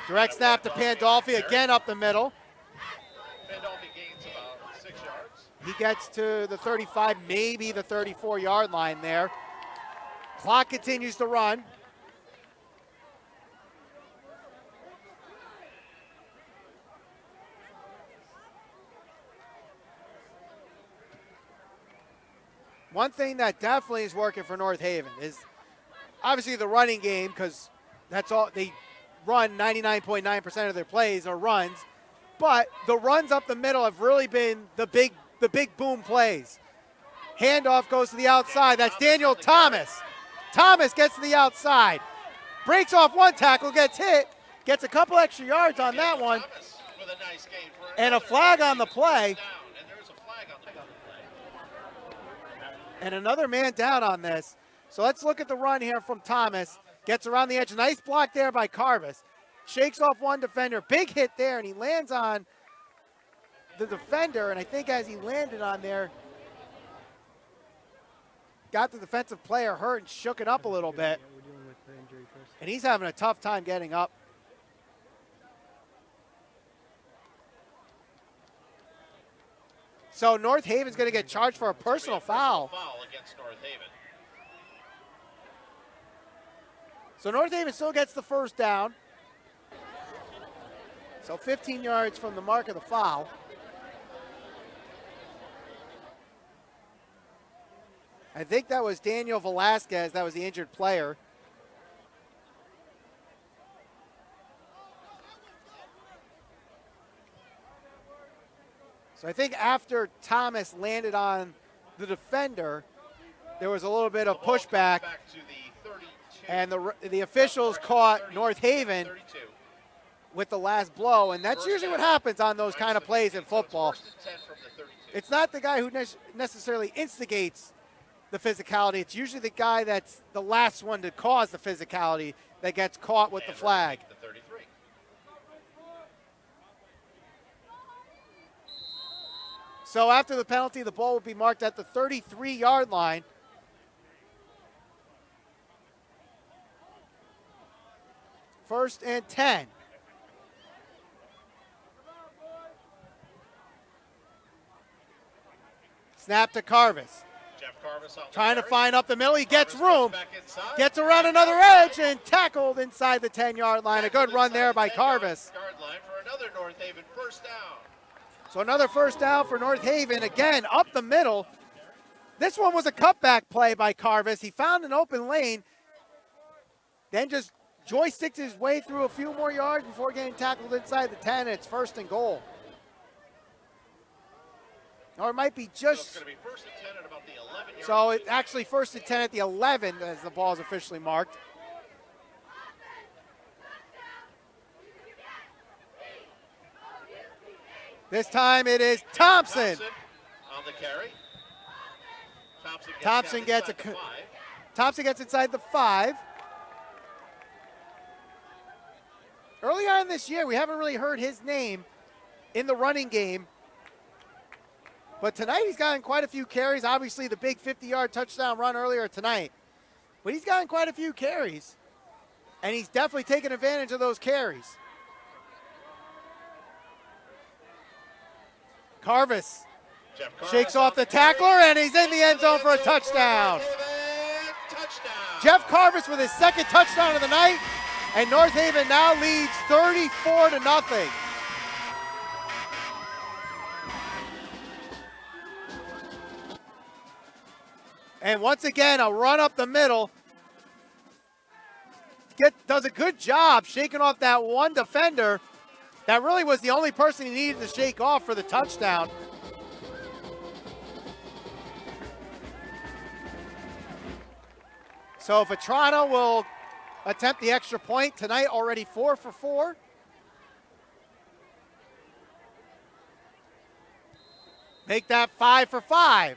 Direct snap to Pandolfi, again up the middle. Pandolfi gains about 6 yards. He gets to the 35, maybe the 34-yard line there. Clock continues to run. One thing that definitely is working for North Haven is obviously the running game, because that's all they run. 99.9% of their plays are runs, but the runs up the middle have really been the big boom plays. Handoff goes to the outside. That's Daniel Thomas. Thomas gets to the outside, breaks off one tackle, gets hit, gets a couple extra yards on that one, and a flag on the play. And another man down on this. So let's look at the run here from Thomas. Gets around the edge. Nice block there by Carvis. Shakes off one defender. Big hit there, and he lands on the defender, and I think as he landed on there, got the defensive player hurt and shook it up a little bit. And he's having a tough time getting up. So North Haven's going to get charged for a personal foul. Foul against North Haven. So North Haven still gets the first down. So 15 yards from the mark of the foul. I think that was Daniel Velasquez. That was the injured player. So I think after Thomas landed on the defender, there was a little bit of pushback, Back to the 32. and the officials caught North Haven 32. with the last blow, and that's usually what happens on those kind of plays in football. First and 10 from the 32. It's not the guy who necessarily instigates the physicality. It's usually the guy that's the last one to cause the physicality that gets caught with the flag. The 33. So after the penalty, the ball will be marked at the 33-yard line. First and 10. Snap to Carvis. Jeff Carvis on the Trying to carry. find up the middle. He gets Carvis room. cuts back inside. Gets around another edge and tackled inside the 10-yard line. A good run there by Carvis. Yard line for another North Haven first down. So another first down for North Haven. Again, up the middle. This one was a cutback play by Carvis. He found an open lane, then just joysticks his way through a few more yards before getting tackled inside the 10, and it's first and goal. Or it might be So it's just, going to be first and 10 at about the 11-yard so line. it's actually first and 10 at the 11 as the ball is officially marked. This time it is Thompson. On the carry. Thompson gets inside the 5. Thompson gets inside the 5. Early on this year, we haven't really heard his name in the running game. But tonight he's gotten quite a few carries. Obviously the big 50-yard touchdown run earlier tonight. But he's gotten quite a few carries. And he's definitely taken advantage of those carries. Carvis Jeff Carvis shakes on off the tackler, and he's in the end zone for a touchdown. Touchdown. Jeff Carvis with his second touchdown of the night, and North Haven now leads 34-0. And once again, a run up the middle. Does a good job shaking off that one defender. That really was the only person he needed to shake off for the touchdown. So Vetrano will attempt the extra point tonight, already 4 for 4. Make that 5 for 5.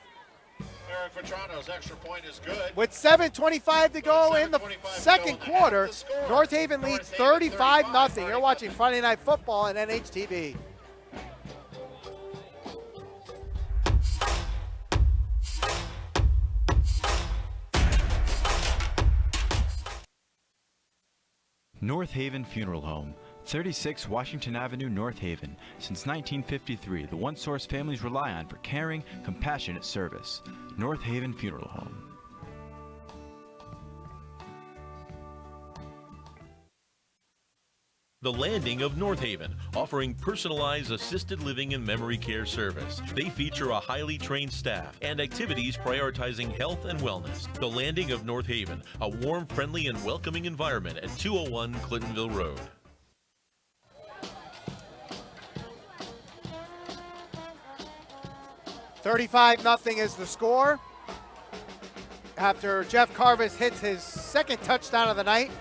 Eric Vetrano's extra point is good. With 7:25 to go in the second quarter, North Haven leads 35-0. You're watching Friday Night Football on NHTV. North Haven Funeral Home, 36 Washington Avenue, North Haven. Since 1953, the one source families rely on for caring, compassionate service. North Haven Funeral Home. The Landing of North Haven, offering personalized assisted living and memory care service. They feature a highly trained staff and activities prioritizing health and wellness. The Landing of North Haven, a warm, friendly, and welcoming environment at 201 Clintonville Road. $35-0 is the score. After Jeff Carvis hits his second touchdown of the night.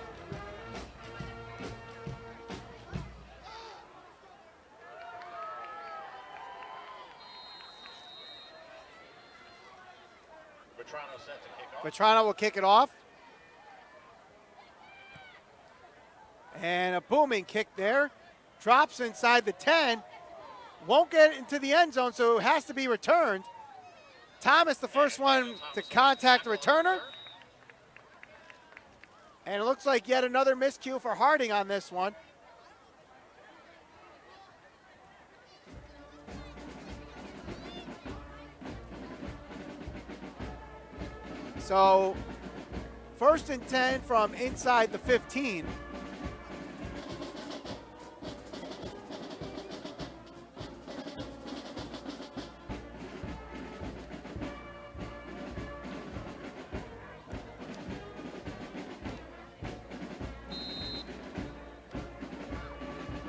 Vetrano set to kick off. Vetrano will kick it off. And a booming kick there. Drops inside the 10. won't get into the end zone, so it has to be returned. Thomas, the first one to contact the returner. And it looks like yet another miscue for Harding on this one. So, 1st and 10 from inside the 15.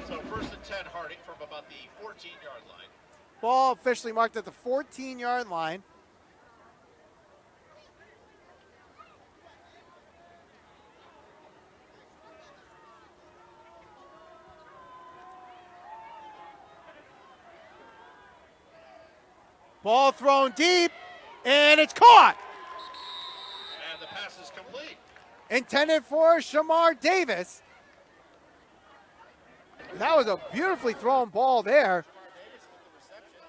So 1st and 10 Harding from about the 14-yard line. Ball officially marked at the 14-yard line. Ball thrown deep, and it's caught. And the pass is complete. Intended for Shamar Davis. That was a beautifully thrown ball there.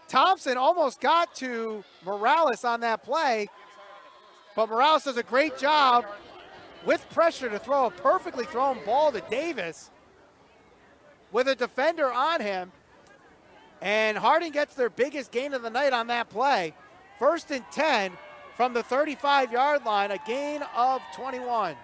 Thompson almost got to Morales on that play, but Morales does a great job with pressure to throw a perfectly thrown ball to Davis with a defender on him. And Harding gets their biggest gain of the night on that play. 1st and 10 from the 35-yard line, a gain of 21.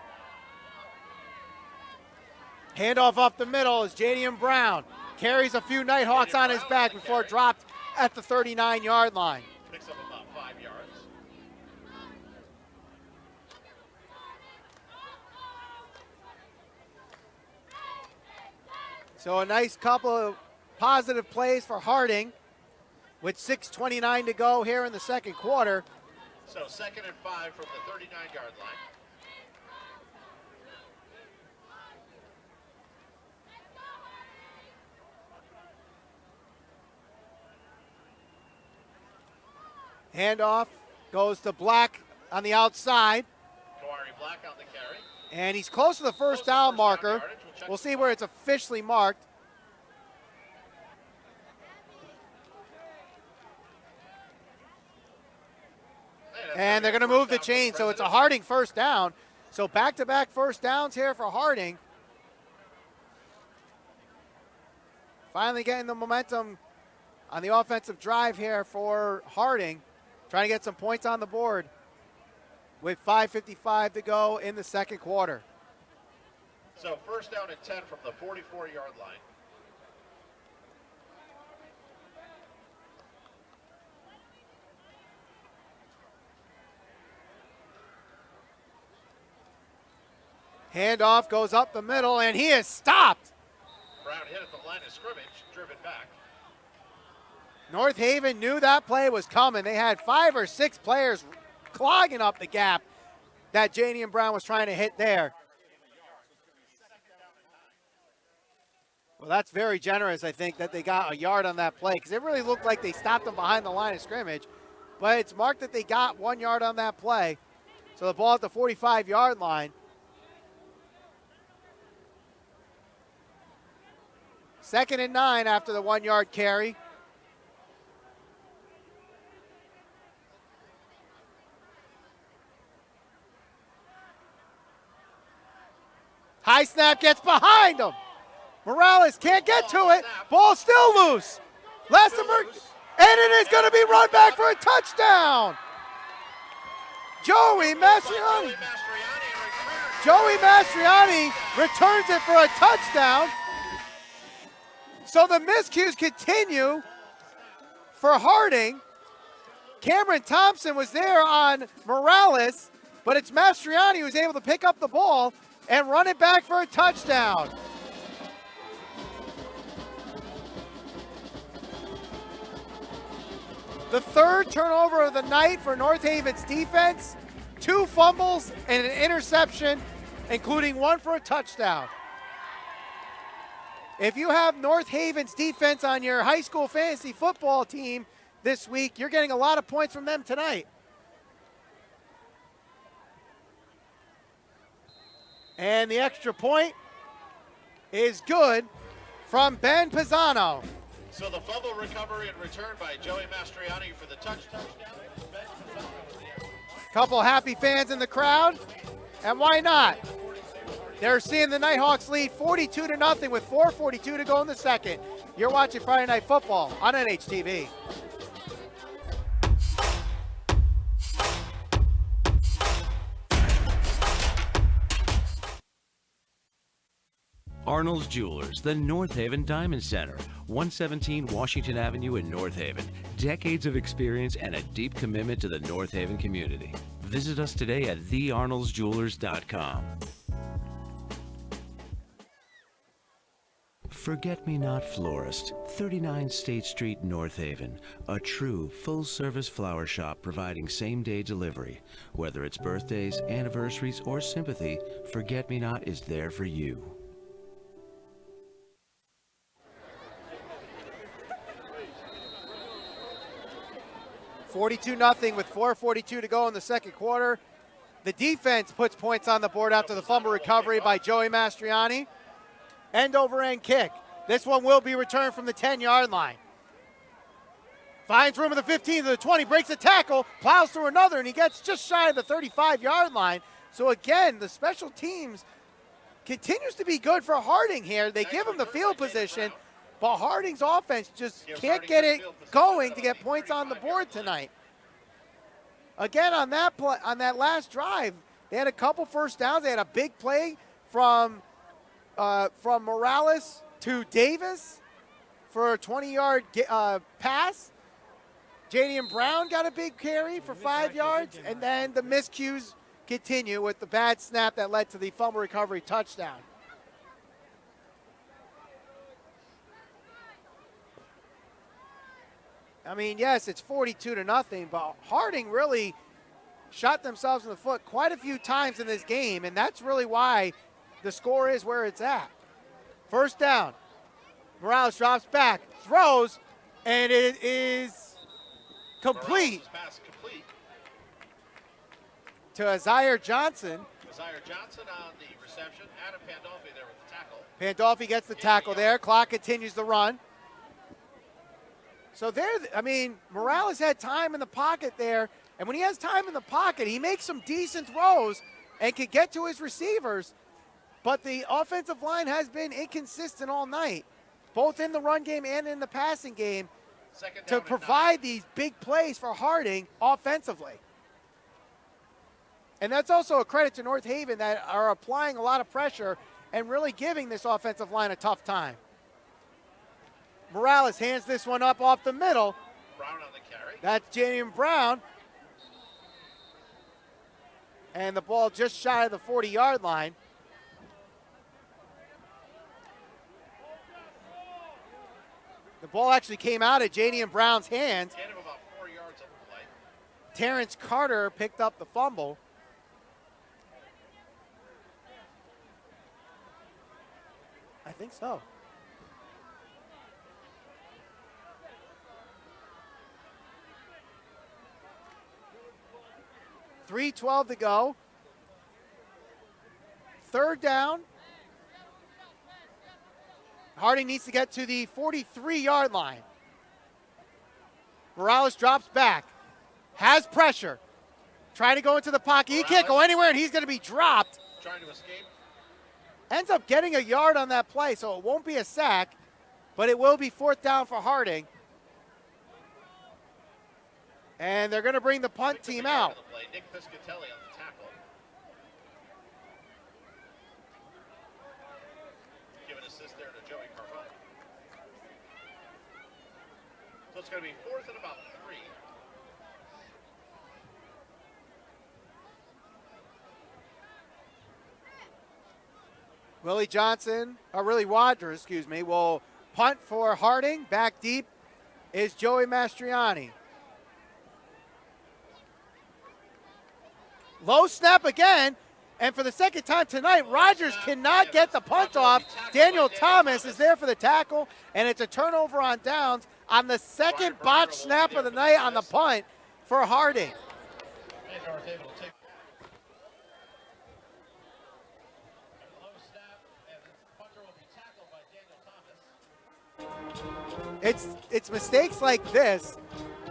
Handoff up the middle is Jadian Brown. Carries a few Nighthawks on his back before dropped at the 39-yard line. Picks up about 5 yards. So a nice couple of positive plays for Harding with 6:29 to go here in the second quarter. So 2nd and 5 from the 39-yard line. Handoff goes to Black on the outside, Kawari Black on the carry. and he's close to the first down marker. We'll see where it's officially marked. And they're going to move the chain, so it's a Harding first down. So back-to-back first downs here for Harding. Finally getting the momentum on the offensive drive here for Harding. Trying to get some points on the board with 5:55 to go in the second quarter. So 1st down and 10 from the 44-yard line. Handoff goes up the middle, and he is stopped. Brown hit at the line of scrimmage, driven back. North Haven knew that play was coming. They had 5 or 6 players clogging up the gap that Jadian Brown was trying to hit there. Well, that's very generous, I think, that they got a yard on that play, because it really looked like they stopped them behind the line of scrimmage. But it's marked that they got 1 yard on that play. So the ball at the 45-yard line. 2nd and 9 after the 1 yard carry. High snap gets behind him. Morales can't get to it. Ball still loose. And it is going to be run back for a touchdown. Joey Mastriani returns it for a touchdown. So the miscues continue for Harding. Cameron Thompson was there on Morales, but it's Mastriani who's able to pick up the ball and run it back for a touchdown. The 3rd turnover of the night for North Haven's defense. 2 fumbles and an interception, including 1 for a touchdown. If you have North Haven's defense on your high school fantasy football team this week, you're getting a lot of points from them tonight. And the extra point is good from Ben Pisano. So the fumble recovery and return by Joey Mastriani for the touchdown. Couple happy fans in the crowd, and why not? They're seeing the Nighthawks lead 42-0 with 4:42 to go in the second. You're watching Friday Night Football on NHTV. Arnold's Jewelers, the North Haven Diamond Center, 117 Washington Avenue in North Haven. Decades of experience and a deep commitment to the North Haven community. Visit us today at thearnoldsjewelers.com. Forget-Me-Not Florist, 39 State Street, North Haven. A true full-service flower shop providing same-day delivery. Whether it's birthdays, anniversaries, or sympathy, Forget-Me-Not is there for you. 42-0 with 4:42 to go in the second quarter. The defense puts points on the board after the fumble recovery by Joey Mastriani. End over end kick. This one will be returned from the 10-yard line. Finds room at the 15 to the 20, breaks the tackle, plows through another, and he gets just shy of the 35-yard line. So again, the special teams continues to be good for Harding here. They give him the field position, but Harding's offense just can't get it going to get points on the board tonight. Again, on that last drive, they had a couple first downs. They had a big play from Morales to Davis for a 20-yard pass. Jadian Brown got a big carry for 5 yards, and then the miscues continue with the bad snap that led to the fumble recovery touchdown. I mean, yes, it's 42-0, but Harding really shot themselves in the foot quite a few times in this game, and that's really why the score is where it's at. First down. Morales drops back, throws, and it is complete to Azaire Johnson. Azaire Johnson on the reception. Adam Pandolfi there with the tackle. Pandolfi gets the tackle there. Clock continues to run. So there, I mean, Morales had time in the pocket there, and when he has time in the pocket, he makes some decent throws and can get to his receivers. But the offensive line has been inconsistent all night, both in the run game and in the passing game, to provide these big plays for Harding offensively. And that's also a credit to North Haven that are applying a lot of pressure and really giving this offensive line a tough time. Morales hands this one up off the middle. Brown on the carry. That's Jadian Brown. And the ball just shy of the 40-yard line. The ball actually came out of Jadian Brown's hands. Gain of about 4 yards on the play. Terrence Carter picked up the fumble. I think so. .312 to go. Third down. Harding needs to get to the 43-yard line. Morales drops back. Has pressure. Trying to go into the pocket. He can't go anywhere, and he's going to be dropped. Trying to escape. Ends up getting a yard on that play, so it won't be a sack, but it will be fourth down for Harding. And they're going to bring the punt team out. Nick Piscatelli on the tackle. Give an assist there to Joey Carvone. So it's going to be fourth and about 3. Willie Wadger, will punt for Harding. Back deep is Joey Mastriani. Low snap again, and for the second time tonight, Rogers cannot get the punt off. Daniel Thomas is there for the tackle, and it's a turnover on downs on the second botch snap of the night on the punt for Harding. Low snap, and the punter will be tackled by Daniel Thomas. It's mistakes like this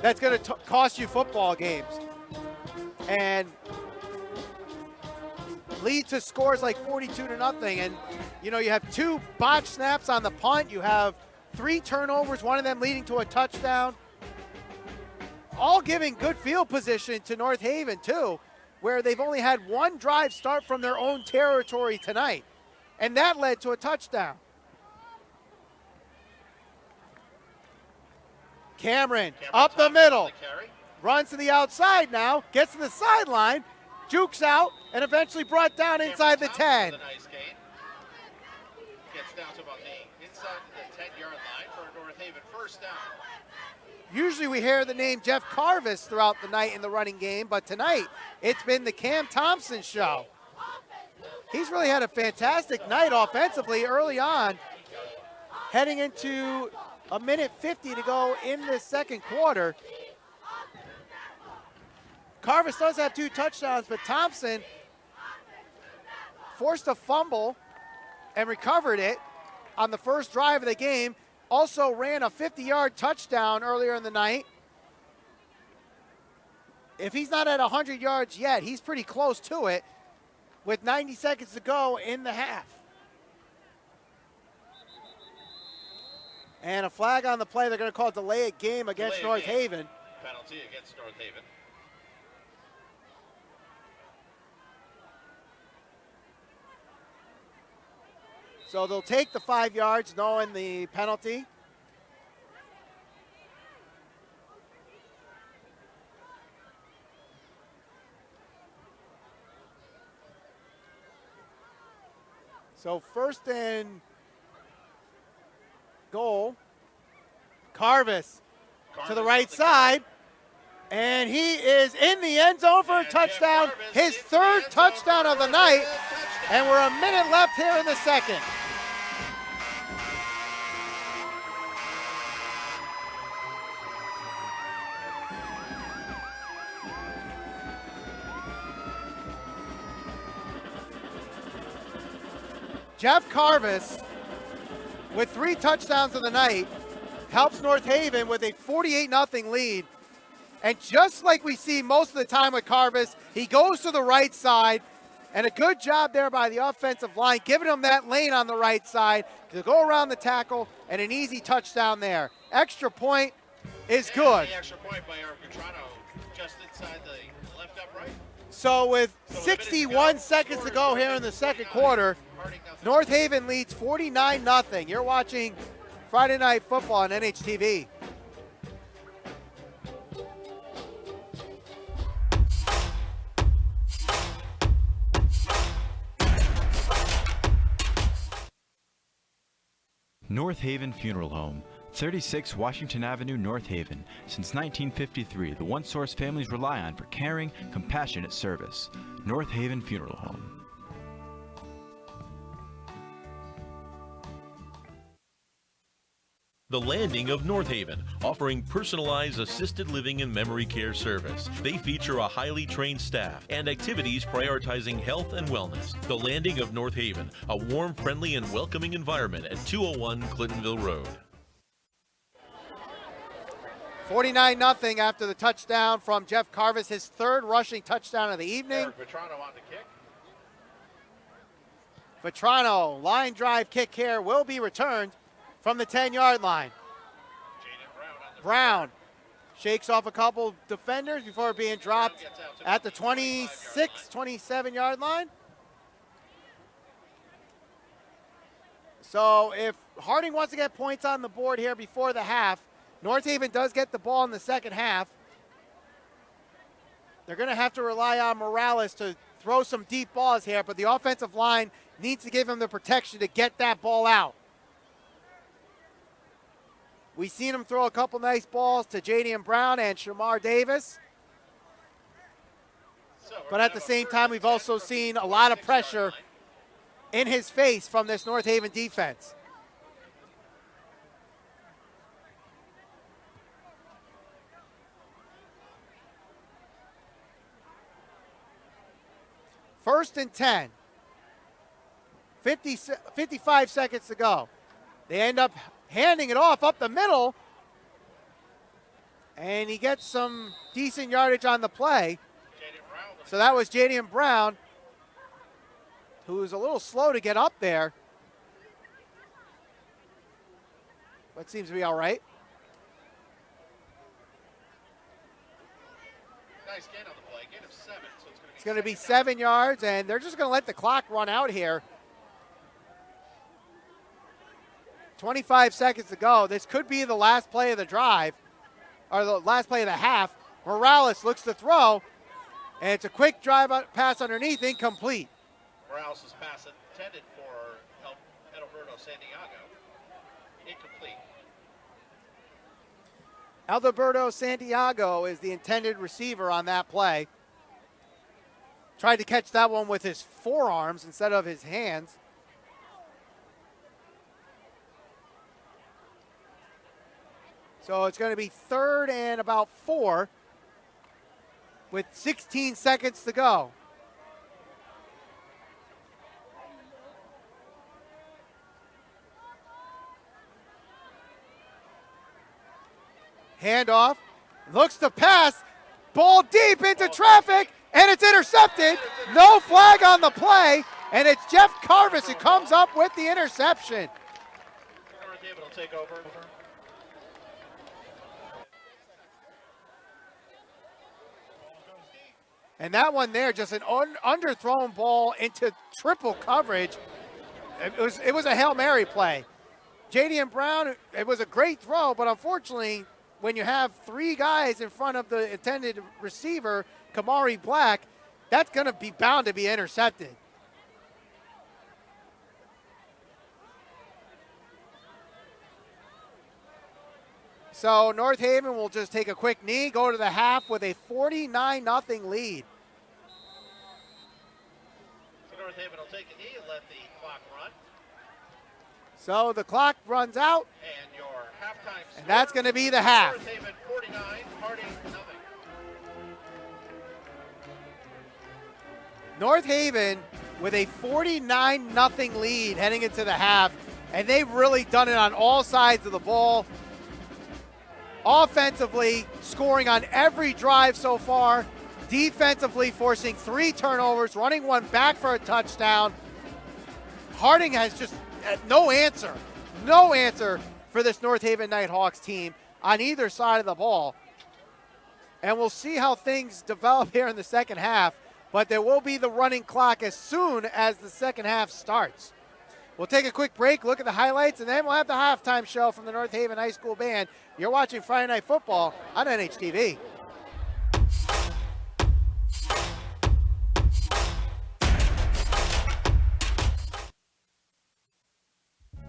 that's going to cost you football games and lead to scores like 42-0. And you have 2 botched snaps on the punt. You have 3 turnovers, one of them leading to a touchdown. All giving good field position to North Haven too, where they've only had 1 drive start from their own territory tonight. And that led to a touchdown. Cameron up the middle, runs to the outside now, gets to the sideline, jukes out, and eventually brought down inside the 10. Nice gain. Gets down to about inside the 10-yard line for a North Haven first down. Usually we hear the name Jeff Carvis throughout the night in the running game, but tonight it's been the Cam Thompson show. He's really had a fantastic night offensively early on, heading into a minute 50 to go in this second quarter. Carvis does have 2 touchdowns, but Thompson forced a fumble and recovered it on the first drive of the game. Also ran a 50-yard touchdown earlier in the night. If he's not at 100 yards yet, he's pretty close to it with 90 seconds to go in the half. And a flag on the play. They're going to call it delay a game against North Haven. Penalty against North Haven. So they'll take the 5 yards knowing the penalty. So first and goal. Carvis to the right side. And he is in the end zone for a touchdown. His 3rd touchdown of the night. And we're a minute left here in the second. Jeff Carvis, with 3 touchdowns of the night, helps North Haven with a 48-0 lead. And just like we see most of the time with Carvis, he goes to the right side, and a good job there by the offensive line, giving him that lane on the right side to go around the tackle, and an easy touchdown there. Extra point is good. The extra point by Eric Petrano, just inside the left upright. So with 61 seconds to go here in the second quarter, North Haven leads 49-0. You're watching Friday Night Football on NHTV. North Haven Funeral Home, 36 Washington Avenue, North Haven. Since 1953, the one source families rely on for caring, compassionate service. North Haven Funeral Home. The Landing of North Haven, offering personalized assisted living and memory care service. They feature a highly trained staff and activities prioritizing health and wellness. The Landing of North Haven, a warm, friendly, and welcoming environment at 201 Clintonville Road. 49-0 after the touchdown from Jeff Carvis, his 3rd rushing touchdown of the evening. Eric Petrano on the kick. Vetrano, line drive kick here, will be returned from the 10-yard line. Brown shakes off a couple defenders before being dropped at the 26, 27-yard line. So if Harding wants to get points on the board here before the half, North Haven does get the ball in the second half. They're going to have to rely on Morales to throw some deep balls here, but the offensive line needs to give him the protection to get that ball out. We've seen him throw a couple nice balls to Jadian Brown and Shamar Davis. But at the same time, we've also seen a lot of pressure in his face from this North Haven defense. First and 10. 55 seconds to go. They end up handing it off up the middle. And he gets some decent yardage on the play. So that was Jadian Brown, who was a little slow to get up there. But seems to be all right. Nice gain on the play, gain of 7. So It's going to be 7 yards, and they're just going to let the clock run out here. 25 seconds to go. This could be the last play of the drive, or the last play of the half. Morales looks to throw, and it's a quick drive pass underneath, incomplete. Morales' pass intended for Alberto Santiago. Incomplete. Alberto Santiago is the intended receiver on that play. Tried to catch that one with his forearms instead of his hands. So it's going to be 3rd and about 4 with 16 seconds to go. Handoff, looks to pass, ball deep into traffic, and it's intercepted. No flag on the play, and it's Jeff Carvis who comes up with the interception. North Haven will take over. And that one there, just an underthrown ball into triple coverage. It was a Hail Mary play. Jadian Brown, it was a great throw, but unfortunately, when you have 3 guys in front of the intended receiver, Kamari Black, that's going to be bound to be intercepted. So North Haven will just take a quick knee, go to the half with a 49-0 lead. So North Haven will take a knee and let the clock run. So the clock runs out, And your halftime score. and that's going to be the half. North Haven 49, Harding nothing. North Haven with a 49-0 lead heading into the half, and they've really done it on all sides of the ball. Offensively, scoring on every drive so far. Defensively, forcing 3 turnovers, running one back for a touchdown. Harding has just no answer for this North Haven Nighthawks team on either side of the ball. And we'll see how things develop here in the second half, but there will be the running clock as soon as the second half starts. We'll take a quick break, look at the highlights, and then we'll have the halftime show from the North Haven High School Band. You're watching Friday Night Football on NHTV.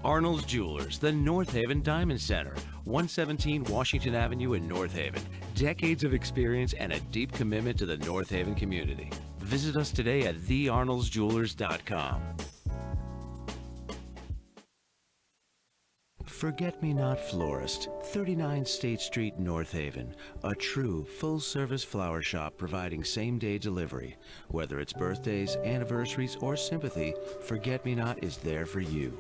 Arnold's Jewelers, the North Haven Diamond Center, 117 Washington Avenue in North Haven. Decades of experience and a deep commitment to the North Haven community. Visit us today at thearnoldsjewelers.com. Forget-Me-Not Florist, 39 State Street, North Haven. A true full-service flower shop providing same-day delivery. Whether it's birthdays, anniversaries, or sympathy, Forget-Me-Not is there for you.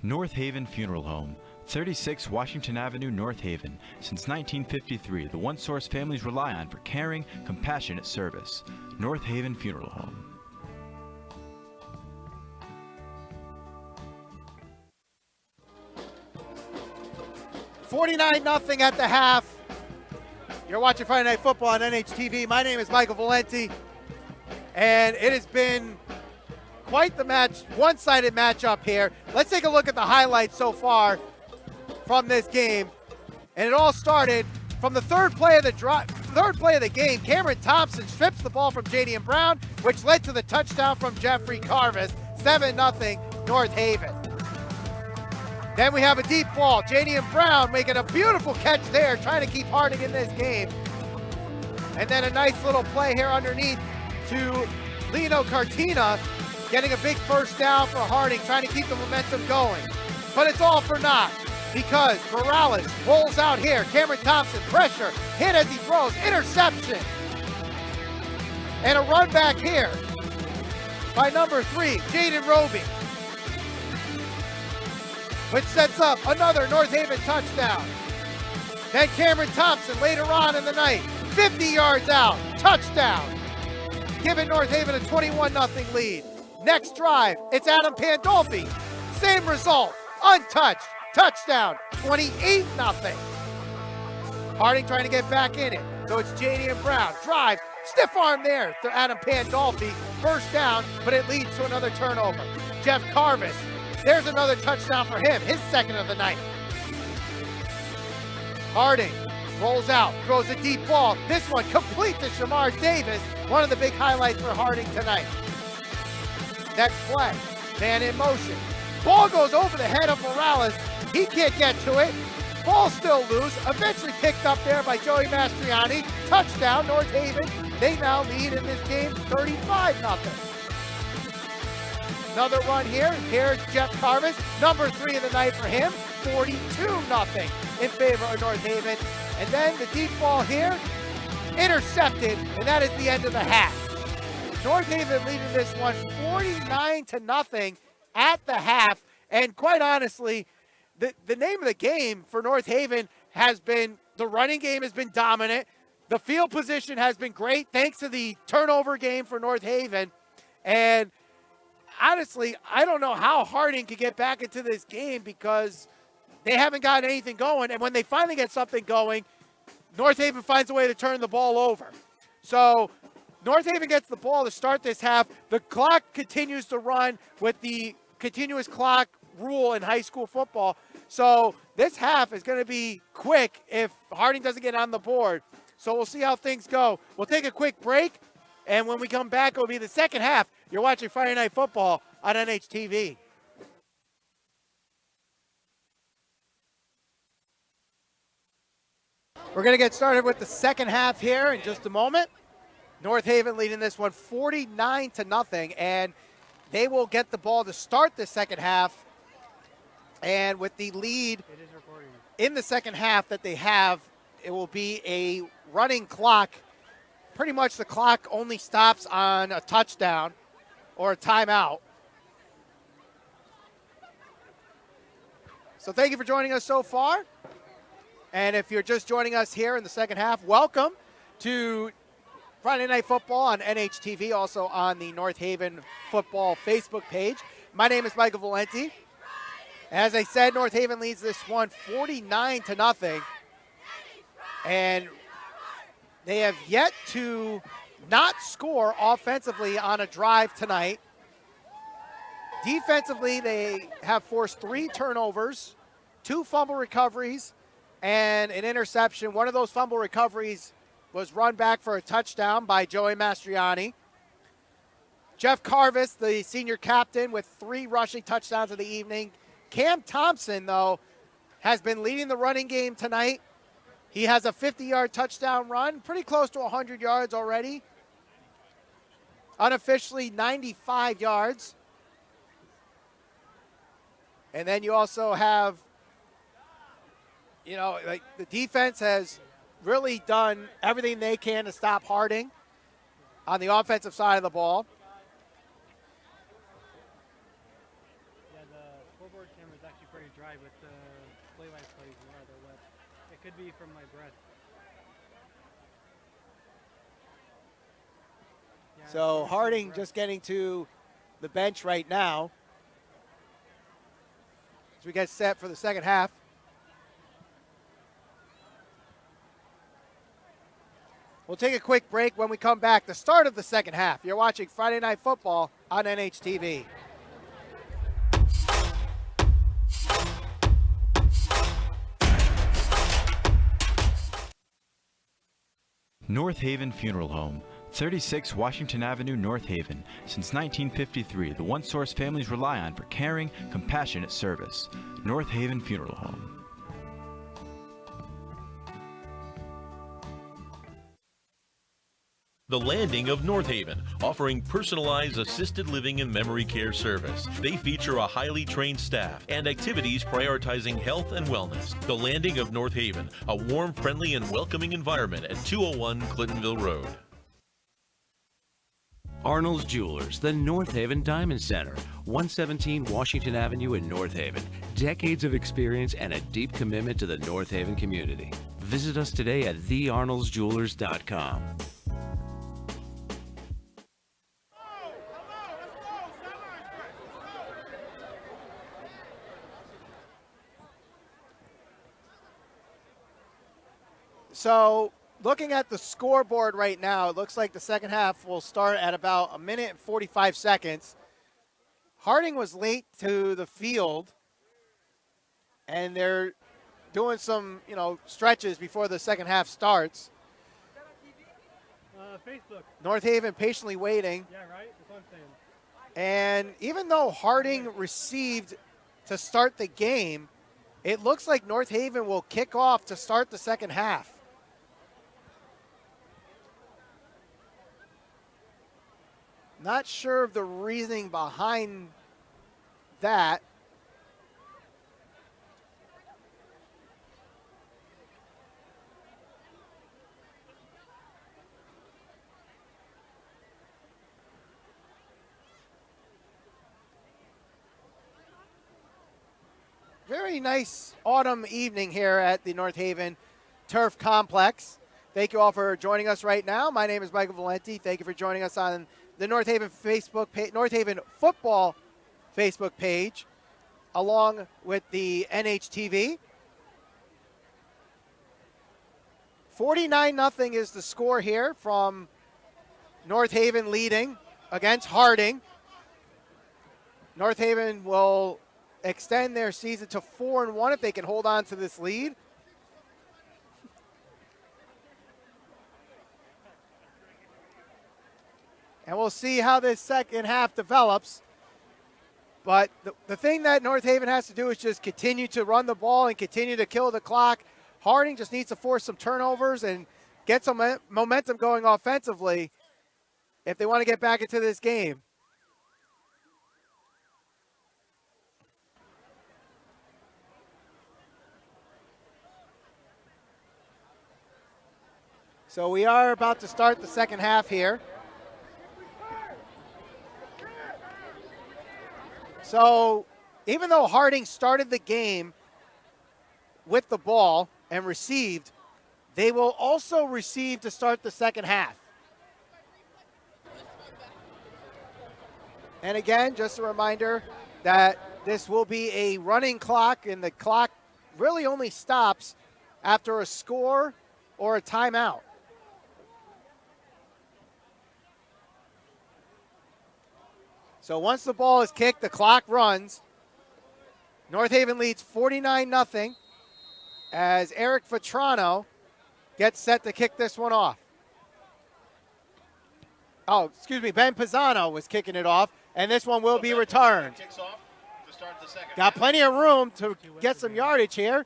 North Haven Funeral Home, 36 Washington Avenue, North Haven. Since 1953, the one source families rely on for caring, compassionate service. North Haven Funeral Home. 49-0 at the half. You're watching Friday Night Football on NHTV. My name is Michael Valenti, and it has been quite the match, one-sided matchup here. Let's take a look at the highlights so far from this game. And it all started from the third play of the game. Cameron Thompson strips the ball from Jadian Brown, which led to the touchdown from Jeffrey Carvis. 7-0 North Haven. Then we have a deep ball. Jadian Brown making a beautiful catch there, trying to keep Harding in this game. And then a nice little play here underneath to Lino Cartina, getting a big first down for Harding, trying to keep the momentum going. But it's all for naught, because Morales rolls out here. Cameron Thompson, pressure, hit as he throws, interception. And a run back here by number 3, Jaden Roby. which sets up another North Haven touchdown. Then Cameron Thompson later on in the night, 50 yards out, touchdown, giving North Haven a 21-0 lead. Next drive, it's Adam Pandolfi. Same result, untouched, touchdown, 28-0. Harding trying to get back in it. So it's Jadian Brown, drives, stiff arm there to Adam Pandolfi, first down, but it leads to another turnover. Jeff Carvis, there's another touchdown for him, his second of the night. Harding rolls out, throws a deep ball. This one complete to Shamar Davis, one of the big highlights for Harding tonight. Next play, man in motion. Ball goes over the head of Morales. He can't get to it. Ball still loose, eventually picked up there by Joey Mastriani. Touchdown, North Haven. They now lead in this game 35-0. Another run here. Here's Jeff Carvis, number 3 of the night for him. 42-0 in favor of North Haven. And then the deep ball here, intercepted, and that is the end of the half. North Haven leading this one 49-0 at the half. And quite honestly, the name of the game for North Haven has been, the running game has been dominant. The field position has been great thanks to the turnover game for North Haven. And honestly, I don't know how Harding could get back into this game because they haven't gotten anything going. And when they finally get something going, North Haven finds a way to turn the ball over. So North Haven gets the ball to start this half. The clock continues to run with the continuous clock rule in high school football. So this half is going to be quick if Harding doesn't get on the board. So we'll see how things go. We'll take a quick break, and when we come back, it'll be the second half. You're watching Friday Night Football on NHTV. We're going to get started with the second half here in just a moment. North Haven leading this one 49-0, and they will get the ball to start the second half. And with the lead in the second half that they have, it will be a running clock. Pretty much the clock only stops on a touchdown or a timeout. So thank you for joining us so far. And if you're just joining us here in the second half, welcome to Friday Night Football on NHTV, also on the North Haven Football Facebook page. My name is Michael Valenti. As I said, North Haven leads this one 49-0. And they have yet to not score offensively on a drive tonight. Defensively, they have forced 3 turnovers, 2 fumble recoveries, and an interception. One of those fumble recoveries was run back for a touchdown by Joey Mastriani. Jeff Carvis, the senior captain, with 3 rushing touchdowns of the evening. Cam Thompson, though, has been leading the running game tonight. He has a 50-yard touchdown run, pretty close to 100 yards already. Unofficially 95 yards. And then you also have, like the defense has really done everything they can to stop Harding on the offensive side of the ball. Yeah, the scoreboard camera is actually pretty dry, but the play-by-play is rather wet. It could be from my breath. Yeah, So Harding just getting to the bench right now as we get set for the second half. We'll take a quick break. When we come back, the start of the second half. You're watching Friday Night Football on NHTV. North Haven Funeral Home, 36 Washington Avenue, North Haven. Since 1953, the one source families rely on for caring, compassionate service. North Haven Funeral Home. The Landing of North Haven, offering personalized assisted living and memory care service. They feature a highly trained staff and activities prioritizing health and wellness. The Landing of North Haven, a warm, friendly, and welcoming environment at 201 Clintonville Road. Arnold's Jewelers, the North Haven Diamond Center, 117 Washington Avenue in North Haven. Decades of experience and a deep commitment to the North Haven community. Visit us today at thearnoldsjewelers.com. So looking at the scoreboard right now, it looks like the second half will start at about 1 minute and 45 seconds. Harding was late to the field, and they're doing some, stretches before the second half starts. Facebook. North Haven patiently waiting. Yeah, right? That's what I'm saying. And even though Harding received to start the game, it looks like North Haven will kick off to start the second half. Not sure of the reasoning behind that. Very nice autumn evening here at the North Haven Turf Complex. Thank you all for joining us right now. My name is Michael Valenti. Thank you for joining us on the North Haven Facebook page, North Haven Football Facebook page, along with the NHTV. 49-0 is the score here from North Haven leading against Harding. North Haven will extend their season to 4-1 if they can hold on to this lead. And we'll see how this second half develops. But the thing that North Haven has to do is just continue to run the ball and continue to kill the clock. Harding just needs to force some turnovers and get some momentum going offensively if they want to get back into this game. So we are about to start the second half here. So even though Harding started the game with the ball and received, they will also receive to start the second half. And again, just a reminder that this will be a running clock, and the clock really only stops after a score or a timeout. So once the ball is kicked, the clock runs. North Haven leads 49-0 as Eric Vetrano gets set to kick this one off. Oh, excuse me, Ben Pisano was kicking it off, and this one will be returned. Got plenty of room to get some yardage here,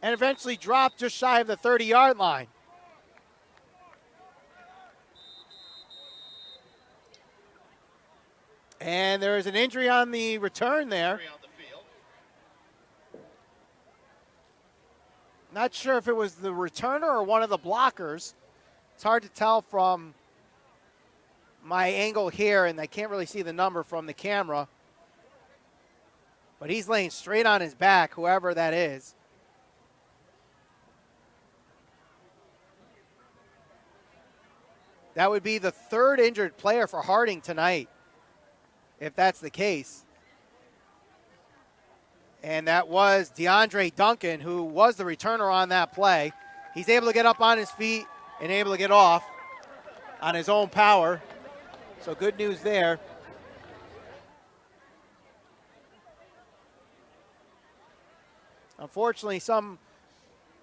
and eventually drop just shy of the 30-yard line. And there is an injury on the return there. Not sure if it was the returner or one of the blockers. It's hard to tell from my angle here, and I can't really see the number from the camera. But he's laying straight on his back, whoever that is. That would be the third injured player for Harding tonight, if that's the case. And that was DeAndre Duncan, who was the returner on that play. He's able to get up on his feet and able to get off on his own power. So good news there. Unfortunately, some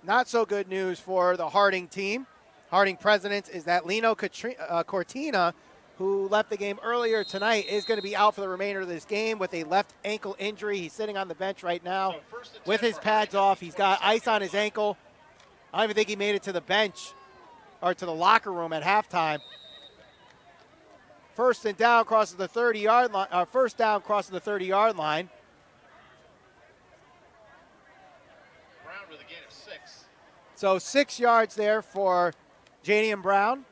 not so good news for the Harding team. Harding president is that Lino Cortina, who left the game earlier tonight, is going to be out for the remainder of this game with a left ankle injury. He's sitting on the bench right now with his pads off. He's got ice on his ankle. I don't even think he made it to the bench or to the locker room at halftime. First down crosses the 30-yard line. First down crosses the 30-yard line. Brown with a gain of 6. So 6 yards there for Jadian Brown.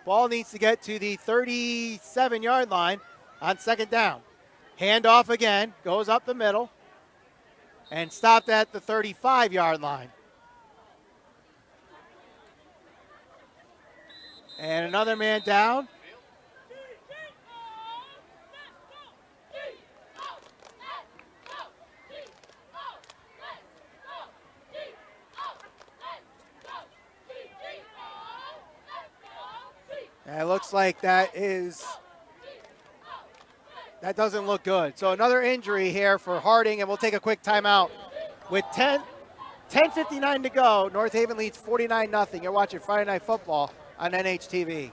Ball needs to get to the 37-yard line on second down. Handoff again, goes up the middle, and stopped at the 35-yard line. And another man down. And it looks like that doesn't look good. So another injury here for Harding, and we'll take a quick timeout. With 10:59 to go, North Haven leads 49-0. You're watching Friday Night Football on NHTV.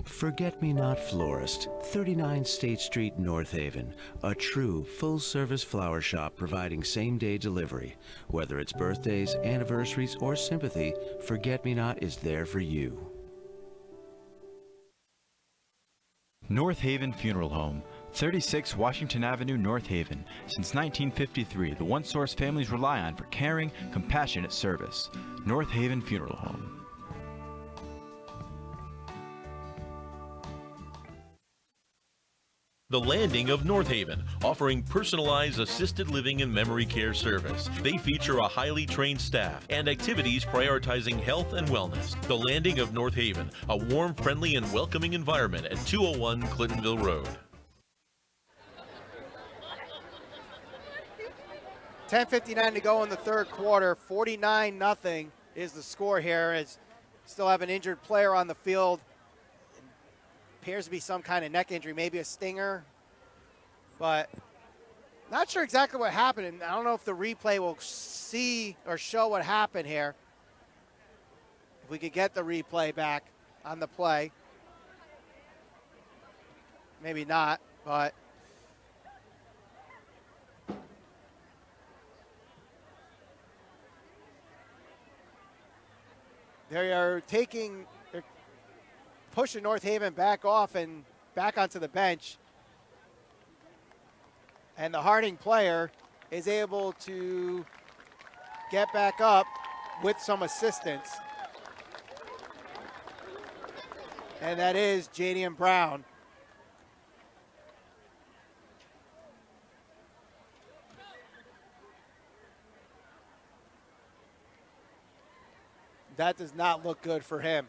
Forget-Me-Not Florist, 39 State Street, North Haven. A true full-service flower shop providing same-day delivery. Whether it's birthdays, anniversaries, or sympathy, Forget-Me-Not is there for you. North Haven Funeral Home, 36 Washington Avenue, North Haven. Since 1953, the one source families rely on for caring, compassionate service. North Haven Funeral Home. The Landing of North Haven, offering personalized assisted living and memory care service. They feature a highly trained staff and activities prioritizing health and wellness. The Landing of North Haven, a warm, friendly, and welcoming environment at 201 Clintonville Road. 10:59 to go in the third quarter. 49-0 is the score here, as still have an injured player on the field. Appears to be some kind of neck injury, maybe a stinger, but not sure exactly what happened. And I don't know if the replay will see or show what happened here. If we could get the replay back on the play. Maybe not, but they're pushing North Haven back off and back onto the bench. And the Harding player is able to get back up with some assistance. And that is Jadian Brown. That does not look good for him.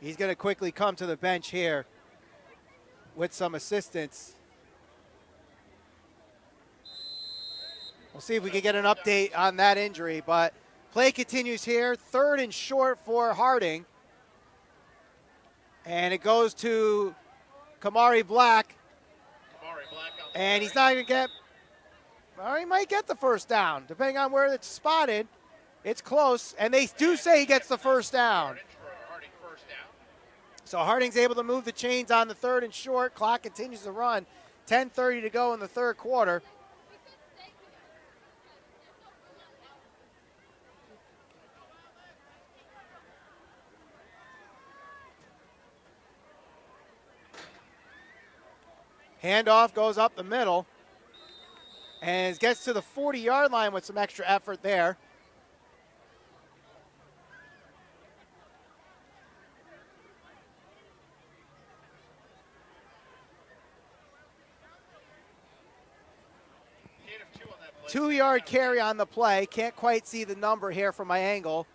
He's going to quickly come to the bench here with some assistance. We'll see if we can get an update on that injury, but play continues here. 3rd and short for Harding. And it goes to Kamari Black. And he's not going to get, well, he might get the first down, depending on where it's spotted. It's close, and they do say he gets the first down. So Harding's able to move the chains on the 3rd and short. Clock continues to run. 10:30 to go in the third quarter. Handoff goes up the middle and gets to the 40-yard line with some extra effort there. Two-yard carry on the play. Can't quite see the number here from my angle.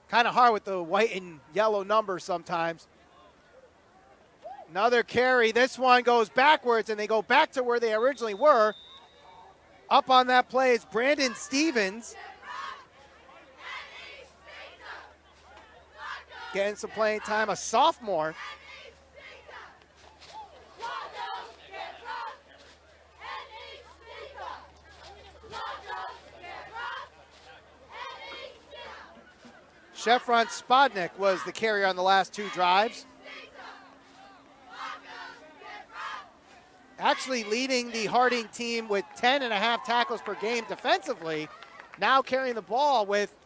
Kind of hard with the white and yellow numbers sometimes. Another carry. This one goes backwards, and they go back to where they originally were. Up on that play is Brandon Stevens. Getting some playing time, a sophomore. Sheffron Spodnik was the carrier on the last 2 drives. Actually leading the Harding team with 10.5 tackles per game defensively. Now carrying the ball with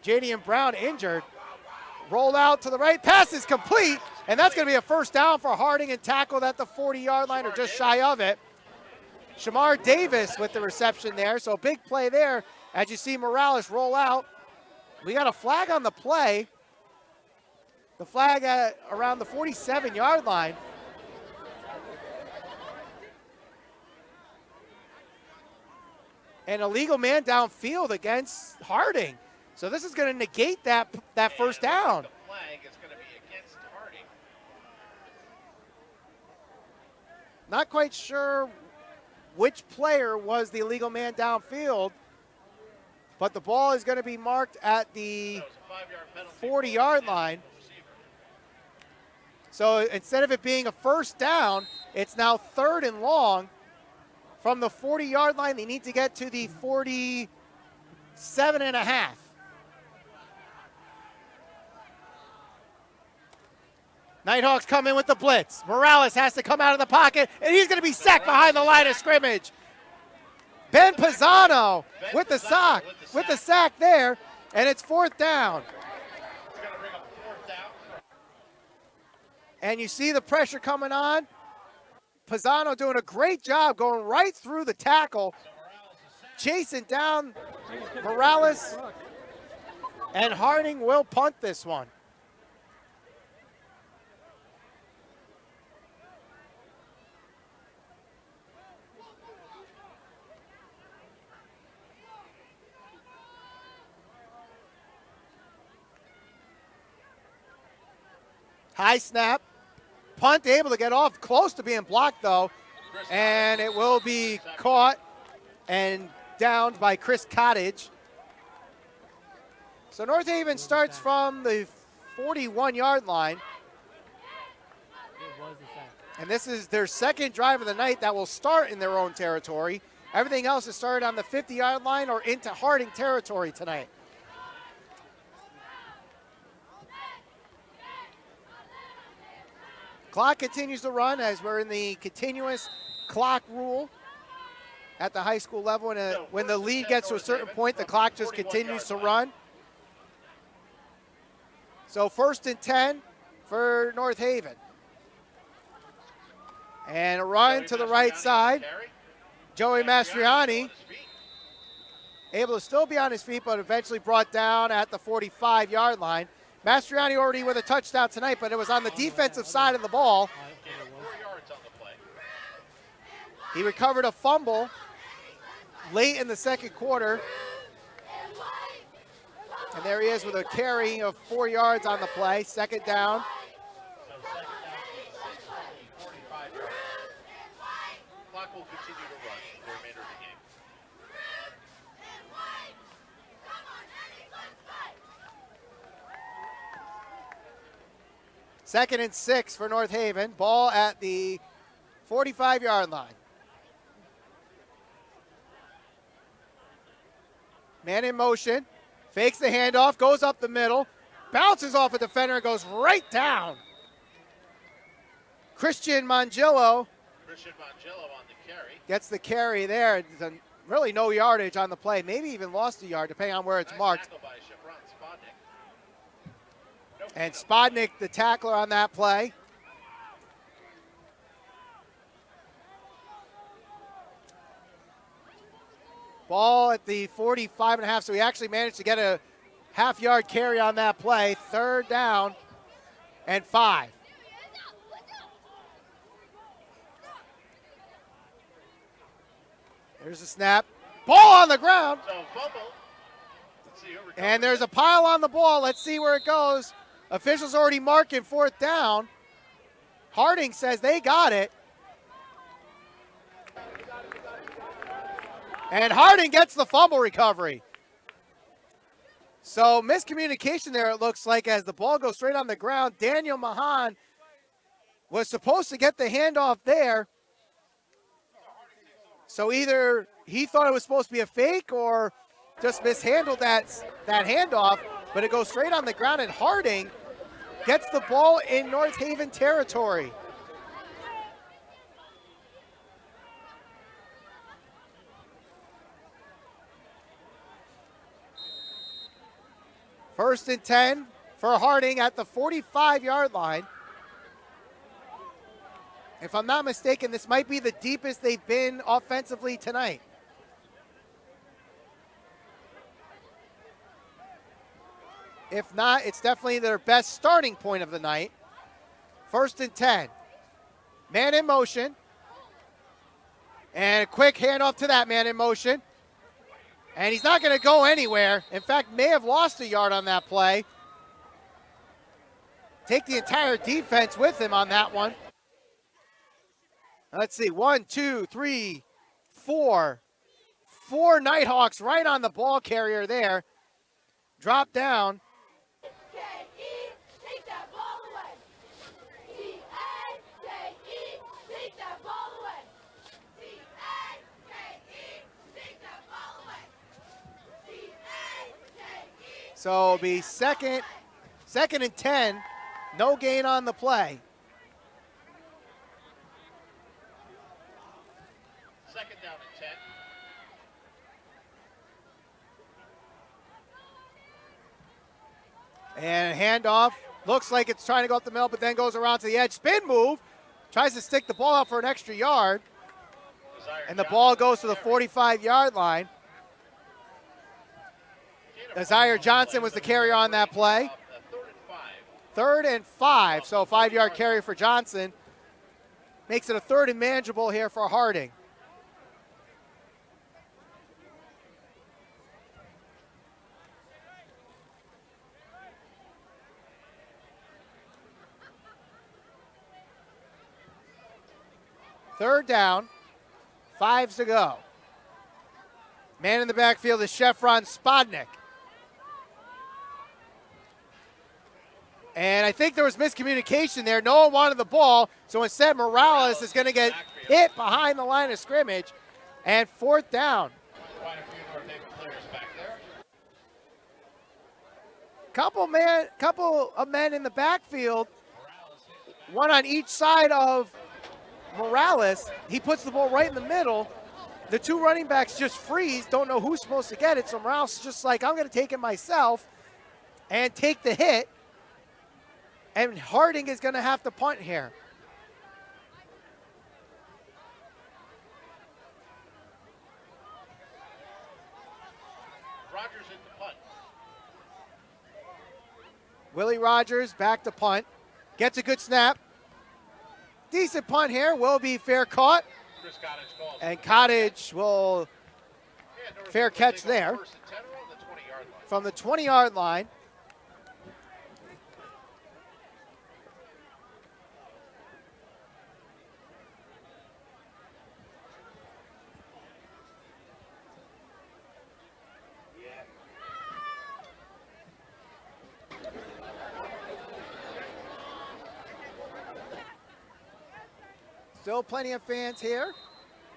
Jadian Brown injured. Rolled out to the right. Pass is complete. And that's going to be a first down for Harding and tackled at the 40-yard line or just shy of it. Shamar Davis with the reception there. So big play there as you see Morales roll out. We got a flag on the play. The flag at around the 47-yard line. An illegal man downfield against Harding. So this is going to negate that first down. The flag is going to be against Harding. Not quite sure which player was the illegal man downfield, but the ball is going to be marked at the 40-yard line. So instead of it being a first down, it's now 3rd and long. From the 40-yard line, they need to get to the 47 and a half. Nighthawks come in with the blitz. Morales has to come out of the pocket, and he's going to be sacked behind the line of scrimmage. Ben Pisano with the sack there, and it's 4th down. And you see the pressure coming on. Pisano doing a great job going right through the tackle, chasing down Morales, and Harding will punt this one. High snap. Punt able to get off, close to being blocked though, and it will be caught and downed by Chris Cottage. So North Haven starts from the 41-yard line. And this is their second drive of the night that will start in their own territory. Everything else is started on the 50-yard line or into Harding territory tonight. Clock continues to run as we're in the continuous clock rule at the high school level. And when the lead gets to a certain point, the clock just continues to run. So 1st and 10 for North Haven. And a run to the right side. Joey Mastriani able to still be on his feet, but eventually brought down at the 45-yard line. Mastriani already with a touchdown tonight, but it was on the defensive side of the ball. He recovered a fumble late in the second quarter. And there he is with a carry of 4 yards on the play. 2nd down. Clock will continue to run the remainder of the game. Second and 6 for North Haven. Ball at the 45-yard line. Man in motion. Fakes the handoff, goes up the middle, bounces off a defender and goes right down. Christian Mangillo on the carry. Gets the carry there. Really no yardage on the play. Maybe even lost a yard depending on where it's marked. And Spodnik, the tackler on that play. Ball at the 45 and a half, so he actually managed to get a half-yard carry on that play. 3rd down and 5. There's a snap. Ball on the ground. And there's a pile on the ball. Let's see where it goes. Officials already marking 4th down. Harding says they got it. And Harding gets the fumble recovery. So miscommunication there, it looks like, as the ball goes straight on the ground. Daniel Mahan was supposed to get the handoff there. So either he thought it was supposed to be a fake or just mishandled that handoff, but it goes straight on the ground, and Harding gets the ball in North Haven territory. First and 10 for Harding at the 45-yard line. If I'm not mistaken, this might be the deepest they've been offensively tonight. If not, it's definitely their best starting point of the night. 1st and 10. Man in motion. And a quick handoff to that man in motion. And he's not going to go anywhere. In fact, may have lost a yard on that play. Take the entire defense with him on that one. Let's see, 1, 2, 3, 4. 4 Nighthawks right on the ball carrier there. Drop down. Take that ball away. T-A-K-E, take that ball away. T-A-K-E, take that ball away. T-A-K-E. So it'll be second and 10. No gain on the play. Second down and 10. And handoff. Looks like it's trying to go up the middle, but then goes around to the edge. Spin move. Tries to stick the ball out for an extra yard. And the ball goes to the 45-yard line. Desire Johnson was the carrier on that play. 3rd and 5, so 5-yard carry for Johnson. Makes it a 3rd and manageable here for Harding. Third down, 5 to go. Man in the backfield is Sheffron Spodnik. And I think there was miscommunication there. No one wanted the ball, so instead Morales is going to get hit behind the line of scrimmage. And 4th down. Quite a few North Haven players back there. Couple of men in the backfield, one on each side of Morales. He puts the ball right in the middle. The 2 running backs just freeze, don't know who's supposed to get it. So Morales is just like, I'm going to take it myself and take the hit. And Harding is going to have to punt here. Rogers in the punt. Willie Rogers back to punt. Gets a good snap. Decent punt here. Will be fair caught. Chris Cottage calls. And Cottage will fair catch there 1st and 10 around the 20-yard line. from the 20-yard line. Still plenty of fans here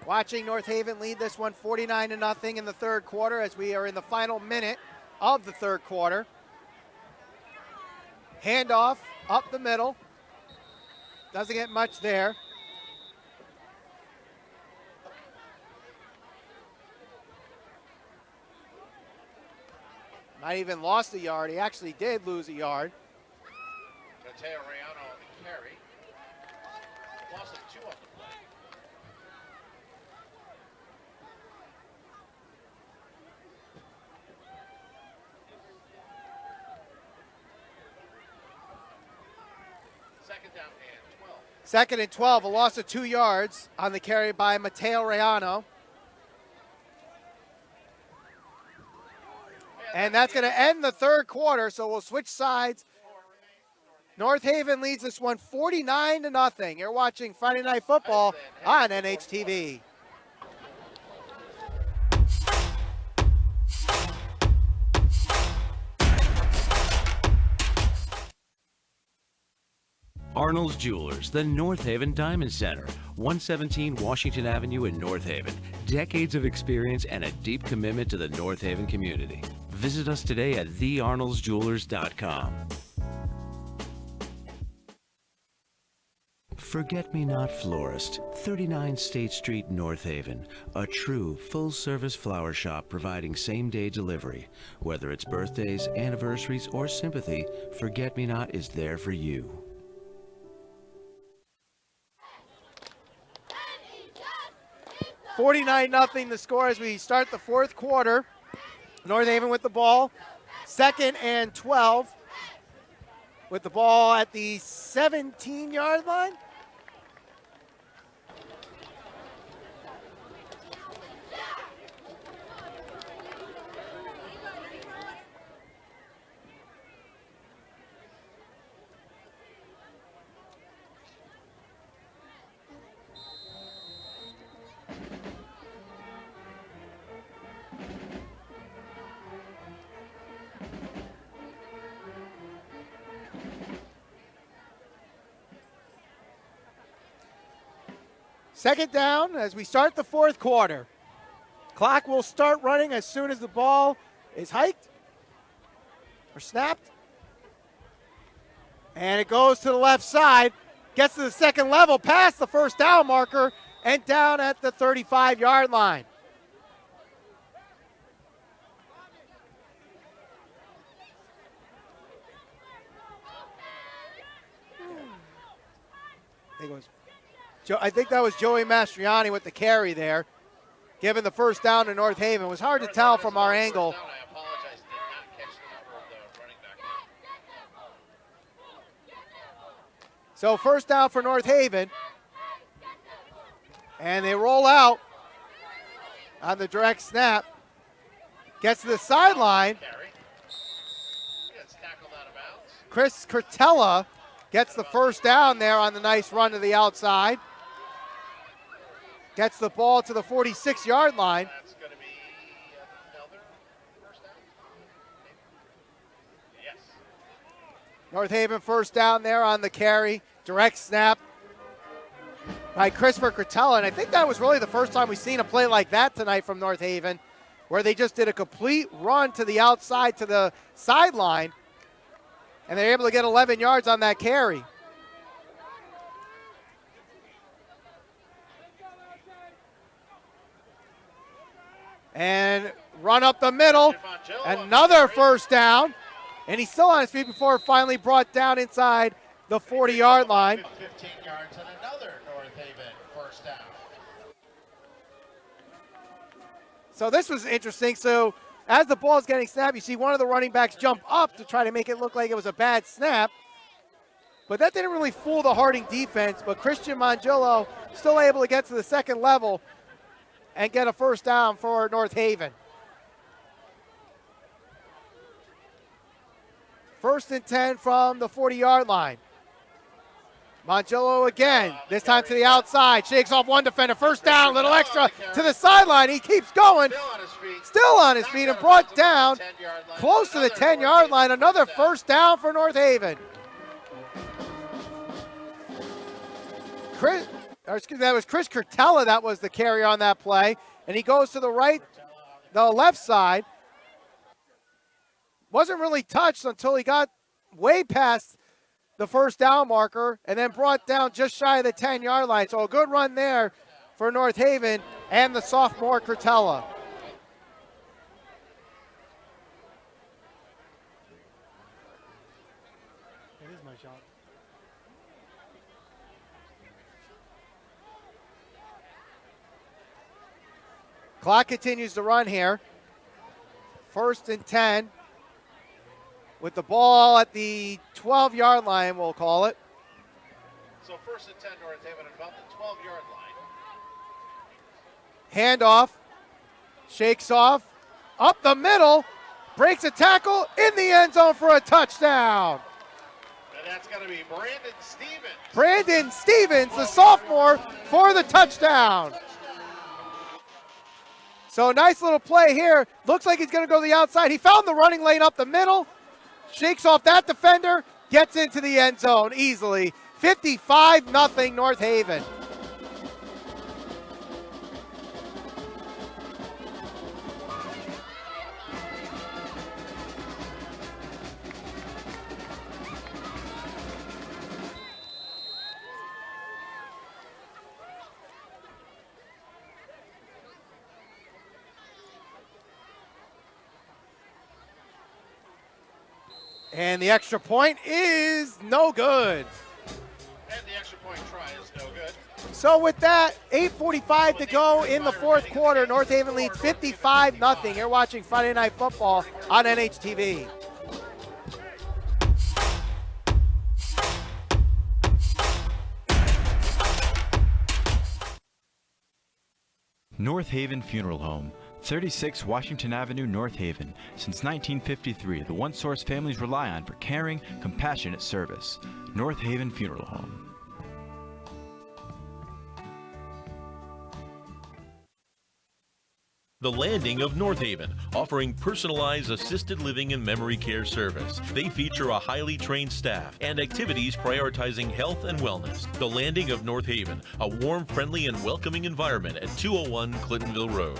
watching North Haven lead this one 49-0 in the 3rd quarter as we are in the final minute of the 3rd quarter. Handoff up the middle. Doesn't get much there. Might even lost a yard. He actually did lose a yard. Mateo Rayano on the carry. Loss of 2 on the play. Second down and 12. 2nd and 12, a loss of 2 yards on the carry by Mateo Rayano. And that's going to end the 3rd quarter, so we'll switch sides. North Haven leads this one 49-0. You're watching Friday Night Football on NHTV. Arnold's Jewelers, the North Haven Diamond Center, 117 Washington Avenue in North Haven. Decades of experience and a deep commitment to the North Haven community. Visit us today at thearnoldsjewelers.com. Forget-Me-Not Florist, 39 State Street, North Haven. A true full-service flower shop providing same-day delivery. Whether it's birthdays, anniversaries, or sympathy, Forget-Me-Not is there for you. 49-0 the score as we start the fourth quarter. North Haven with the ball. 2nd and 12 with the ball at the 17-yard line. Second down as we start the fourth quarter. Clock will start running as soon as the ball is hiked or snapped. And it goes to the left side, gets to the second level, past the first down marker, and down at the 35-yard line. I think that was Joey Mastriani with the carry there, giving the first down to North Haven. It was hard to tell from our angle. I apologize, did not catch the number of the running back there. So first down for North Haven. And they roll out on the direct snap. Gets to the sideline. Carry. Gets tackled out of bounds. Chris Curtella gets the first down there on the nice run to the outside. Gets the ball to the 46-yard line. That's going to be another first down. Yes. North Haven first down there on the carry. Direct snap by Christopher Curtella. And I think that was really the first time we've seen a play like that tonight from North Haven, where they just did a complete run to the outside to the sideline, and they're able to get 11 yards on that carry. And run up the middle, another first down, and he's still on his feet before finally brought down inside the 40-yard line. 15 yards and another North Haven first down. So this was interesting. So as the ball is getting snapped, you see one of the running backs jump up to try to make it look like it was a bad snap. But that didn't really fool the Harding defense. But Christian Mangillo still able to get to the second level and get a first down for North Haven. 1st and 10 from the 40-yard line. Mangillo again, this time to the outside, shakes off one defender, first down, little extra to the sideline. He keeps going, still on his feet and brought down close to the 10-yard line. Another first down for North Haven. That was Chris Curtella that was the carry on that play. And he goes to the left side. Wasn't really touched until he got way past the first down marker and then brought down just shy of the 10-yard line. So a good run there for North Haven and the sophomore Curtella. It is my shot. Clock continues to run here. 1st and 10 with the ball at the 12-yard line, we'll call it. So 1st and 10 North Haven at about the 12-yard line. Handoff, shakes off, up the middle, breaks a tackle in the end zone for a touchdown. And that's going to be Brandon Stevens. Brandon Stevens, the sophomore, for the touchdown. So nice little play here. Looks like he's going to go to the outside. He found the running lane up the middle, shakes off that defender, gets into the end zone easily. 55-0 North Haven. And the extra point is no good. And the extra point try is no good. So with that, 8:45 to go in the fourth quarter. North Haven leads 55-0. You're watching Friday Night Football on NHTV. North Haven Funeral Home, 36 Washington Avenue, North Haven. Since 1953, the one source families rely on for caring, compassionate service. North Haven Funeral Home. The Landing of North Haven, offering personalized assisted living and memory care service. They feature a highly trained staff and activities prioritizing health and wellness. The Landing of North Haven, a warm, friendly, and welcoming environment at 201 Clintonville Road.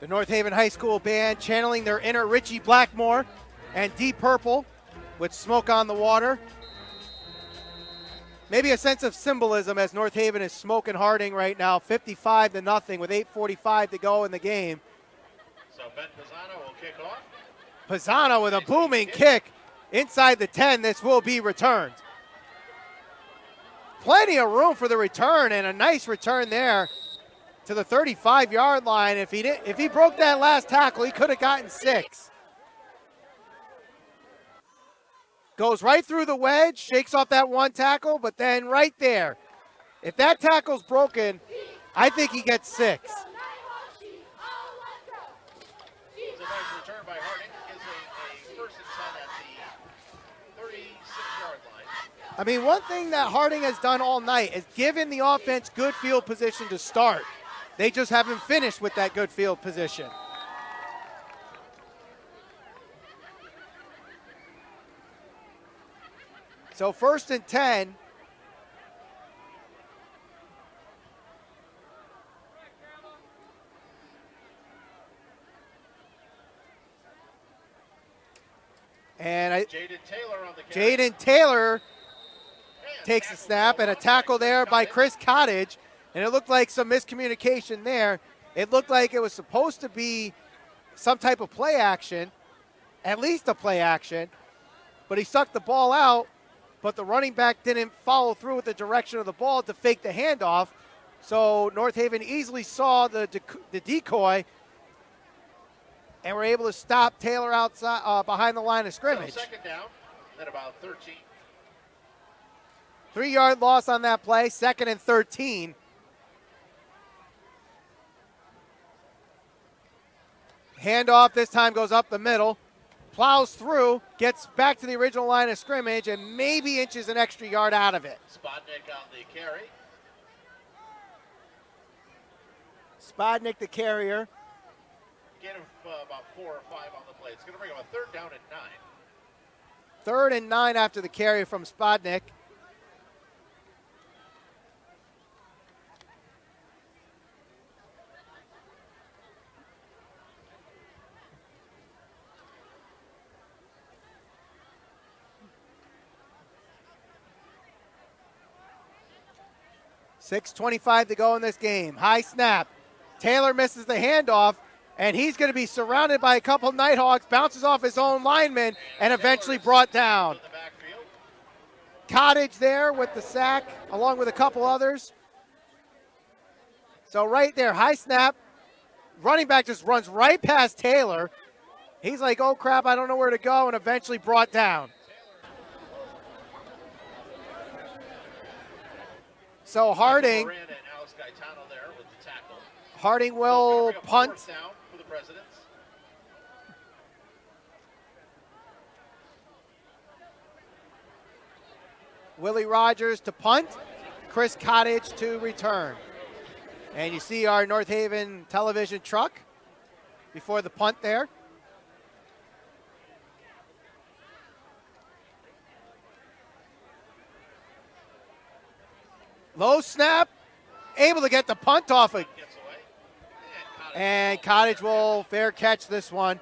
The North Haven High School band channeling their inner Richie Blackmore and Deep Purple with Smoke on the Water. Maybe a sense of symbolism as North Haven is smoking Harding right now, 55-0 with 8:45 to go in the game. So Ben Pisano will kick off. Pisano with a booming kick inside the 10. This will be returned. Plenty of room for the return, and a nice return there to the 35-yard line. If he broke that last tackle, he could have gotten 6. Goes right through the wedge, shakes off that one tackle, but then right there, if that tackle's broken, I think he gets 6. It's a nice return by Harding. Gives a first and 10 at the 36-yard line. I mean, one thing that Harding has done all night is given the offense good field position to start. They just haven't finished with that good field position. So first and 10. And Jaden Taylor on the carry. Jaden Taylor takes the snap, and a tackle there by Chris Cottage. And it looked like some miscommunication there. It looked like it was supposed to be some type of play action, at least a play action, but he sucked the ball out, but the running back didn't follow through with the direction of the ball to fake the handoff. So North Haven easily saw the decoy and were able to stop Taylor outside behind the line of scrimmage. So second down, then about 13. 3-yard loss on that play, second and 13. Handoff this time goes up the middle, plows through, gets back to the original line of scrimmage, and maybe inches an extra yard out of it. Spodnik on the carry. Spodnik, the carrier. Get him about 4 or 5 on the play. It's going to bring him a third down and 9. 3rd and 9 after the carry from Spodnik. .6:25 to go in this game. High snap. Taylor misses the handoff, and he's going to be surrounded by a couple Nighthawks, bounces off his own lineman, and eventually brought down. Cottage there with the sack, along with a couple others. So right there, high snap. Running back just runs right past Taylor. He's like, oh crap, I don't know where to go, and eventually brought down. So Harding will punt. Willie Rogers to punt. Chris Cottage to return. And you see our North Haven television truck before the punt there. Low snap, able to get the punt off it. And Cottage will fair catch this one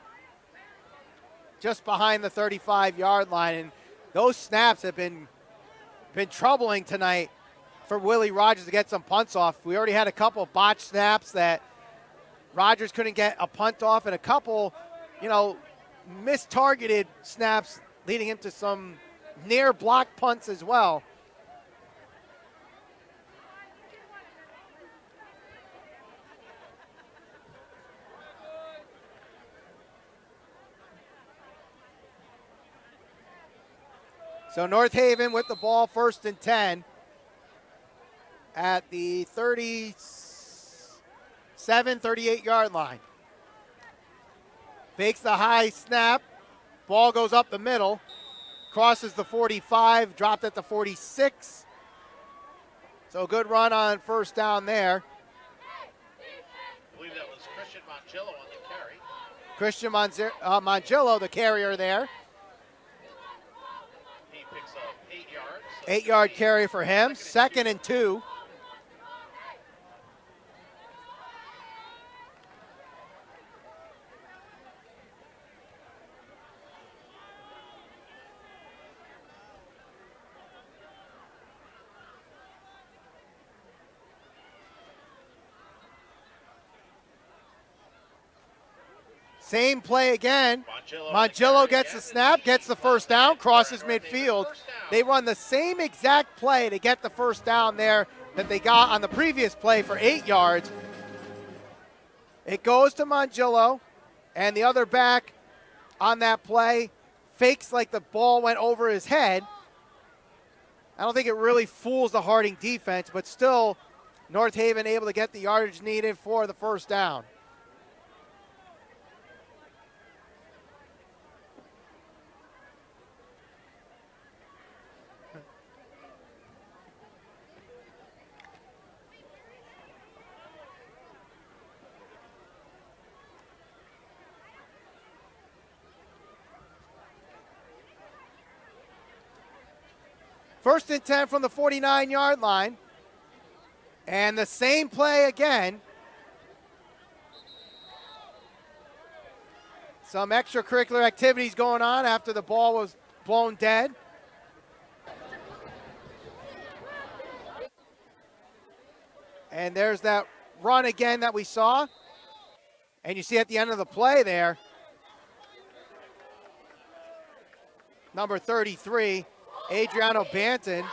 just behind the 35-yard line. And those snaps have been troubling tonight for Willie Rogers to get some punts off. We already had a couple of botched snaps that Rogers couldn't get a punt off, and a couple, mistargeted snaps, leading him to some near block punts as well. So North Haven with the ball, 1st and 10 at the 37, 38-yard line. Fakes the high snap. Ball goes up the middle. Crosses the 45, dropped at the 46. So good run on 1st down there. I believe that was Christian Mongillo on the carry. Christian Mongillo, the carrier there. He picks up 8 yards. 8-yard carry for him. 2nd and 2. Same play again. Mongillo gets the snap, gets the 1st down, crosses midfield. They run the same exact play to get the 1st down there that they got on the previous play for 8 yards. It goes to Mongillo, and the other back on that play fakes like the ball went over his head. I don't think it really fools the Harding defense, but still North Haven able to get the yardage needed for the 1st down. First and 10 from the 49-yard line. And the same play again. Some extracurricular activities going on after the ball was blown dead. And there's that run again that we saw. And you see at the end of the play there, number 33, Adriano Banton.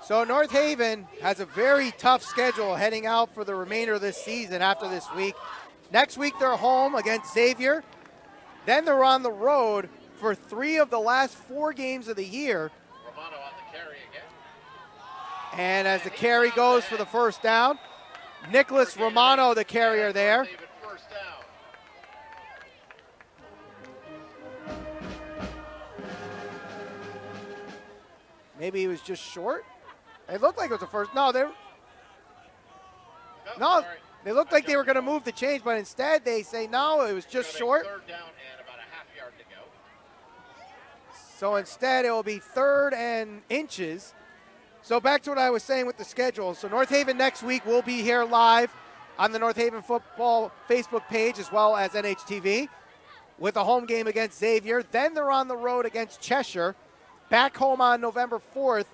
So North Haven has a very tough schedule heading out for the remainder of this season after this week. Next week they're home against Xavier. Then they're on the road for 3 of the last 4 games of the year. Romano on the carry again. And as the carry goes for the 1st down, Nicholas Romano, the carrier there. First down. Maybe he was just short. It looked like it was the first. No, they looked like they were going to move the change, but instead they say no, it was just short. 3rd down and about a half yard to go. So instead it will be 3rd and inches. So back to what I was saying with the schedule. So North Haven next week will be here live on the North Haven Football Facebook page as well as NHTV with a home game against Xavier. Then they're on the road against Cheshire. Back home on November 4th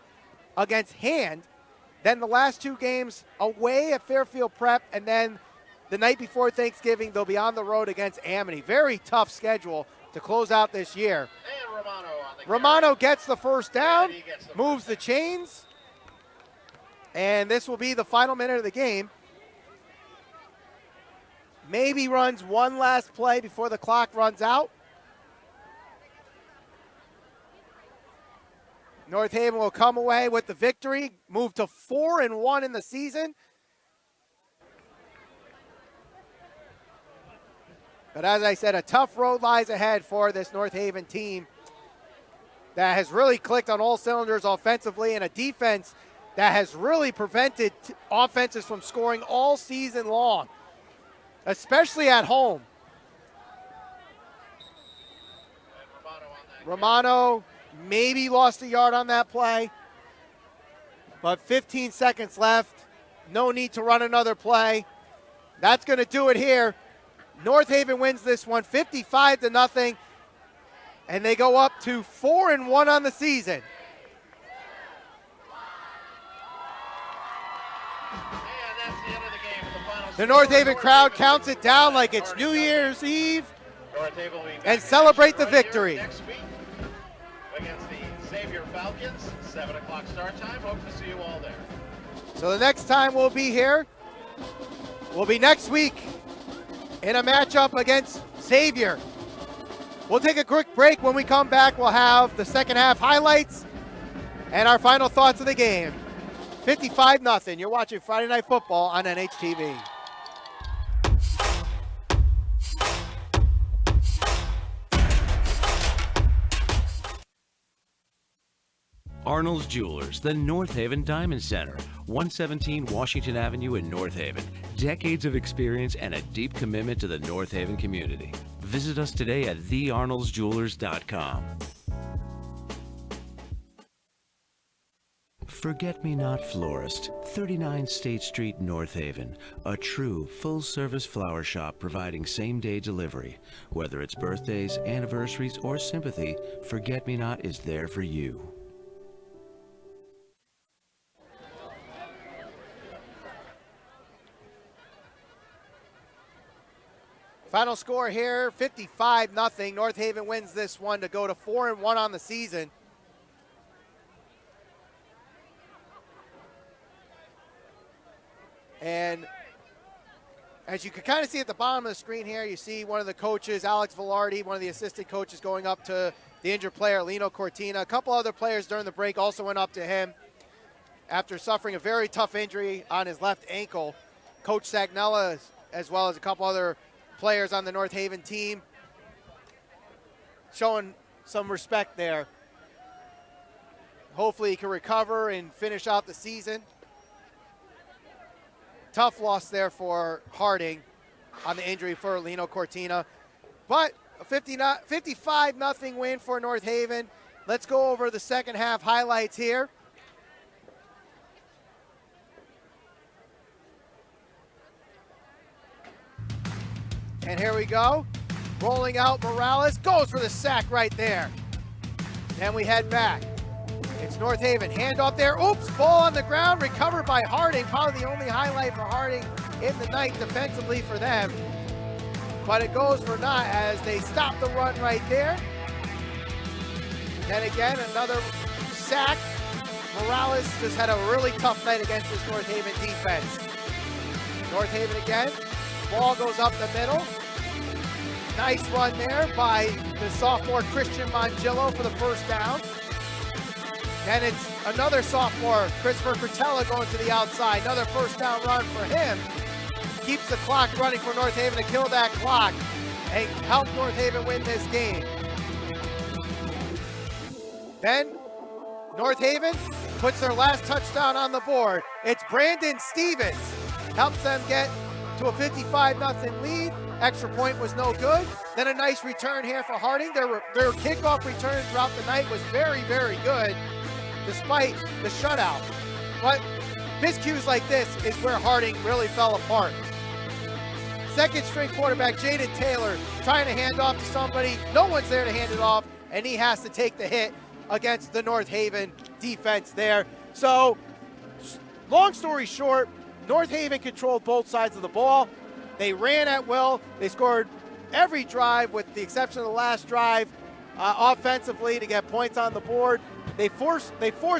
against Hand. Then the last 2 games away at Fairfield Prep, and then the night before Thanksgiving, they'll be on the road against Amity. Very tough schedule to close out this year. And Romano on the Romano gets the 1st down, he gets the moves the chains, and this will be the final minute of the game. Maybe runs one last play before the clock runs out. North Haven will come away with the victory, move to 4-1 in the season. But as I said, a tough road lies ahead for this North Haven team that has really clicked on all cylinders offensively, and a defense that has really prevented offenses from scoring all season long, especially at home. Romano maybe lost a yard on that play, but 15 seconds left. No need to run another play. That's going to do it here. North Haven wins this one 55-0, and they go up to 4-1 on the season. The North Haven crowd counts it down like it's New Year's Eve North Haven will be back and in celebrate action the right victory. here next week against the Xavier Falcons, 7 o'clock start time. Hope to see you all there. So the next time we'll be here will be next week in a matchup against Xavier. We'll take a quick break. When we come back, we'll have the second half highlights and our final thoughts of the game. 55-0. You're watching Friday Night Football on NHTV. Arnold's Jewelers, the North Haven Diamond Center, 117 Washington Avenue in North Haven. Decades of experience and a deep commitment to the North Haven community. Visit us today at thearnoldsjewelers.com. Forget-Me-Not Florist, 39 State Street, North Haven. A true full-service flower shop providing same-day delivery. Whether it's birthdays, anniversaries, or sympathy, Forget-Me-Not is there for you. Final score here, 55-0. North Haven wins this one to go to 4-1 on the season. And as you can kind of see at the bottom of the screen here, you see one of the coaches, Alex Velarde, one of the assistant coaches, going up to the injured player, Lino Cortina. A couple other players during the break also went up to him after suffering a very tough injury on his left ankle. Coach Sagnella, as well as a couple other players on the North Haven team, showing some respect there. Hopefully he can recover and finish out the season. Tough loss there for Harding on the injury for Lino Cortina. But a 55-0 win for North Haven. Let's go over the second half highlights here. And here we go. Rolling out Morales, goes for the sack right there. Then we head back. It's North Haven, handoff there. Oops, ball on the ground, recovered by Harding. Probably the only highlight for Harding in the night defensively for them. But it goes for naught as they stop the run right there. Then again, another sack. Morales just had a really tough night against this North Haven defense. North Haven again, ball goes up the middle. Nice run there by the sophomore Christian Mongillo for the first down. Then it's another sophomore, Christopher Cretella, going to the outside. Another first down run for him. Keeps the clock running for North Haven to kill that clock and help North Haven win this game. Then North Haven puts their last touchdown on the board. It's Brandon Stevens. Helps them get to a 55-0 lead. Extra point was no good. Then a nice return here for Harding. Their kickoff return throughout the night was very, very good, despite the shutout. But miscues like this is where Harding really fell apart. Second string quarterback Jaden Taylor trying to hand off to somebody. No one's there to hand it off, and he has to take the hit against the North Haven defense there. So, long story short, North Haven controlled both sides of the ball. They ran at will. They scored every drive with the exception of the last drive offensively to get points on the board. They forced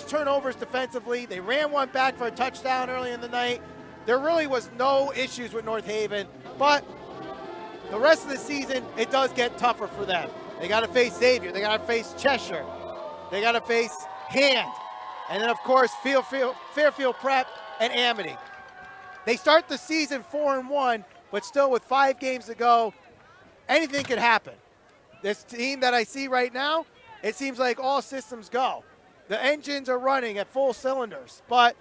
turnovers defensively. They ran one back for a touchdown early in the night. There really was no issues with North Haven, but the rest of the season, it does get tougher for them. They got to face Xavier. They got to face Cheshire. They got to face Hand. And then, of course, Fairfield Prep and Amity. They start the season 4-1, but still with 5 games to go, anything could happen. This team that I see right now, it seems like all systems go. The engines are running at full cylinders, but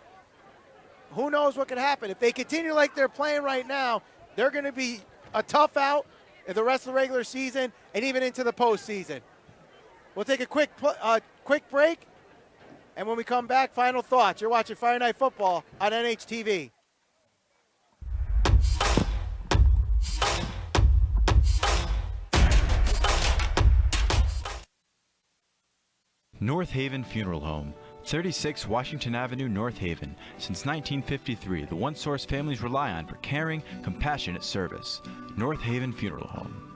who knows what can happen. If they continue like they're playing right now, they're going to be a tough out in the rest of the regular season and even into the postseason. We'll take a quick break, and when we come back, final thoughts. You're watching Friday Night Football on NHTV. North Haven Funeral Home, 36 Washington Avenue, North Haven. Since 1953, the one source families rely on for caring, compassionate service. North Haven Funeral Home.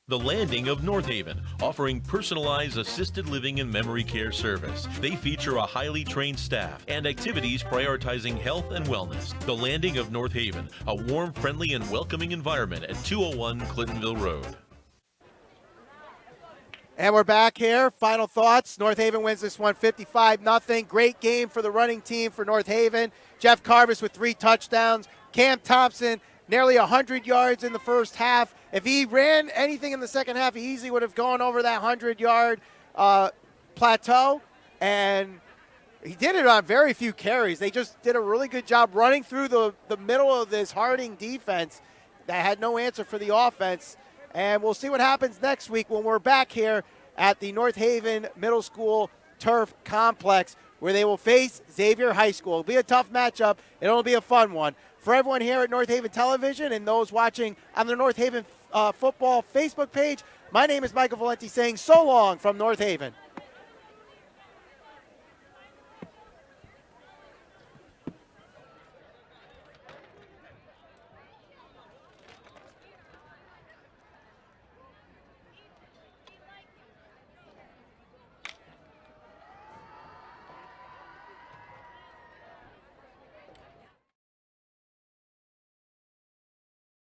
The Landing of North Haven, offering personalized assisted living and memory care service. They feature a highly trained staff and activities prioritizing health and wellness. The Landing of North Haven, a warm, friendly, and welcoming environment at 201 Clintonville Road. And we're back here. Final thoughts. North Haven wins this one 55-0. Great game for the running team for North Haven. Jeff Carvis with 3 touchdowns. Cam Thompson, nearly 100 yards in the first half. If he ran anything in the second half, he easily would have gone over that 100-yard plateau. And he did it on very few carries. They just did a really good job running through the middle of this Harding defense that had no answer for the offense. And we'll see what happens next week when we're back here at the North Haven Middle School Turf Complex, where they will face Xavier High School. It'll be a tough matchup. It'll be a fun one. For everyone here at North Haven Television and those watching on the North Haven Football Facebook page, my name is Michael Valenti saying so long from North Haven.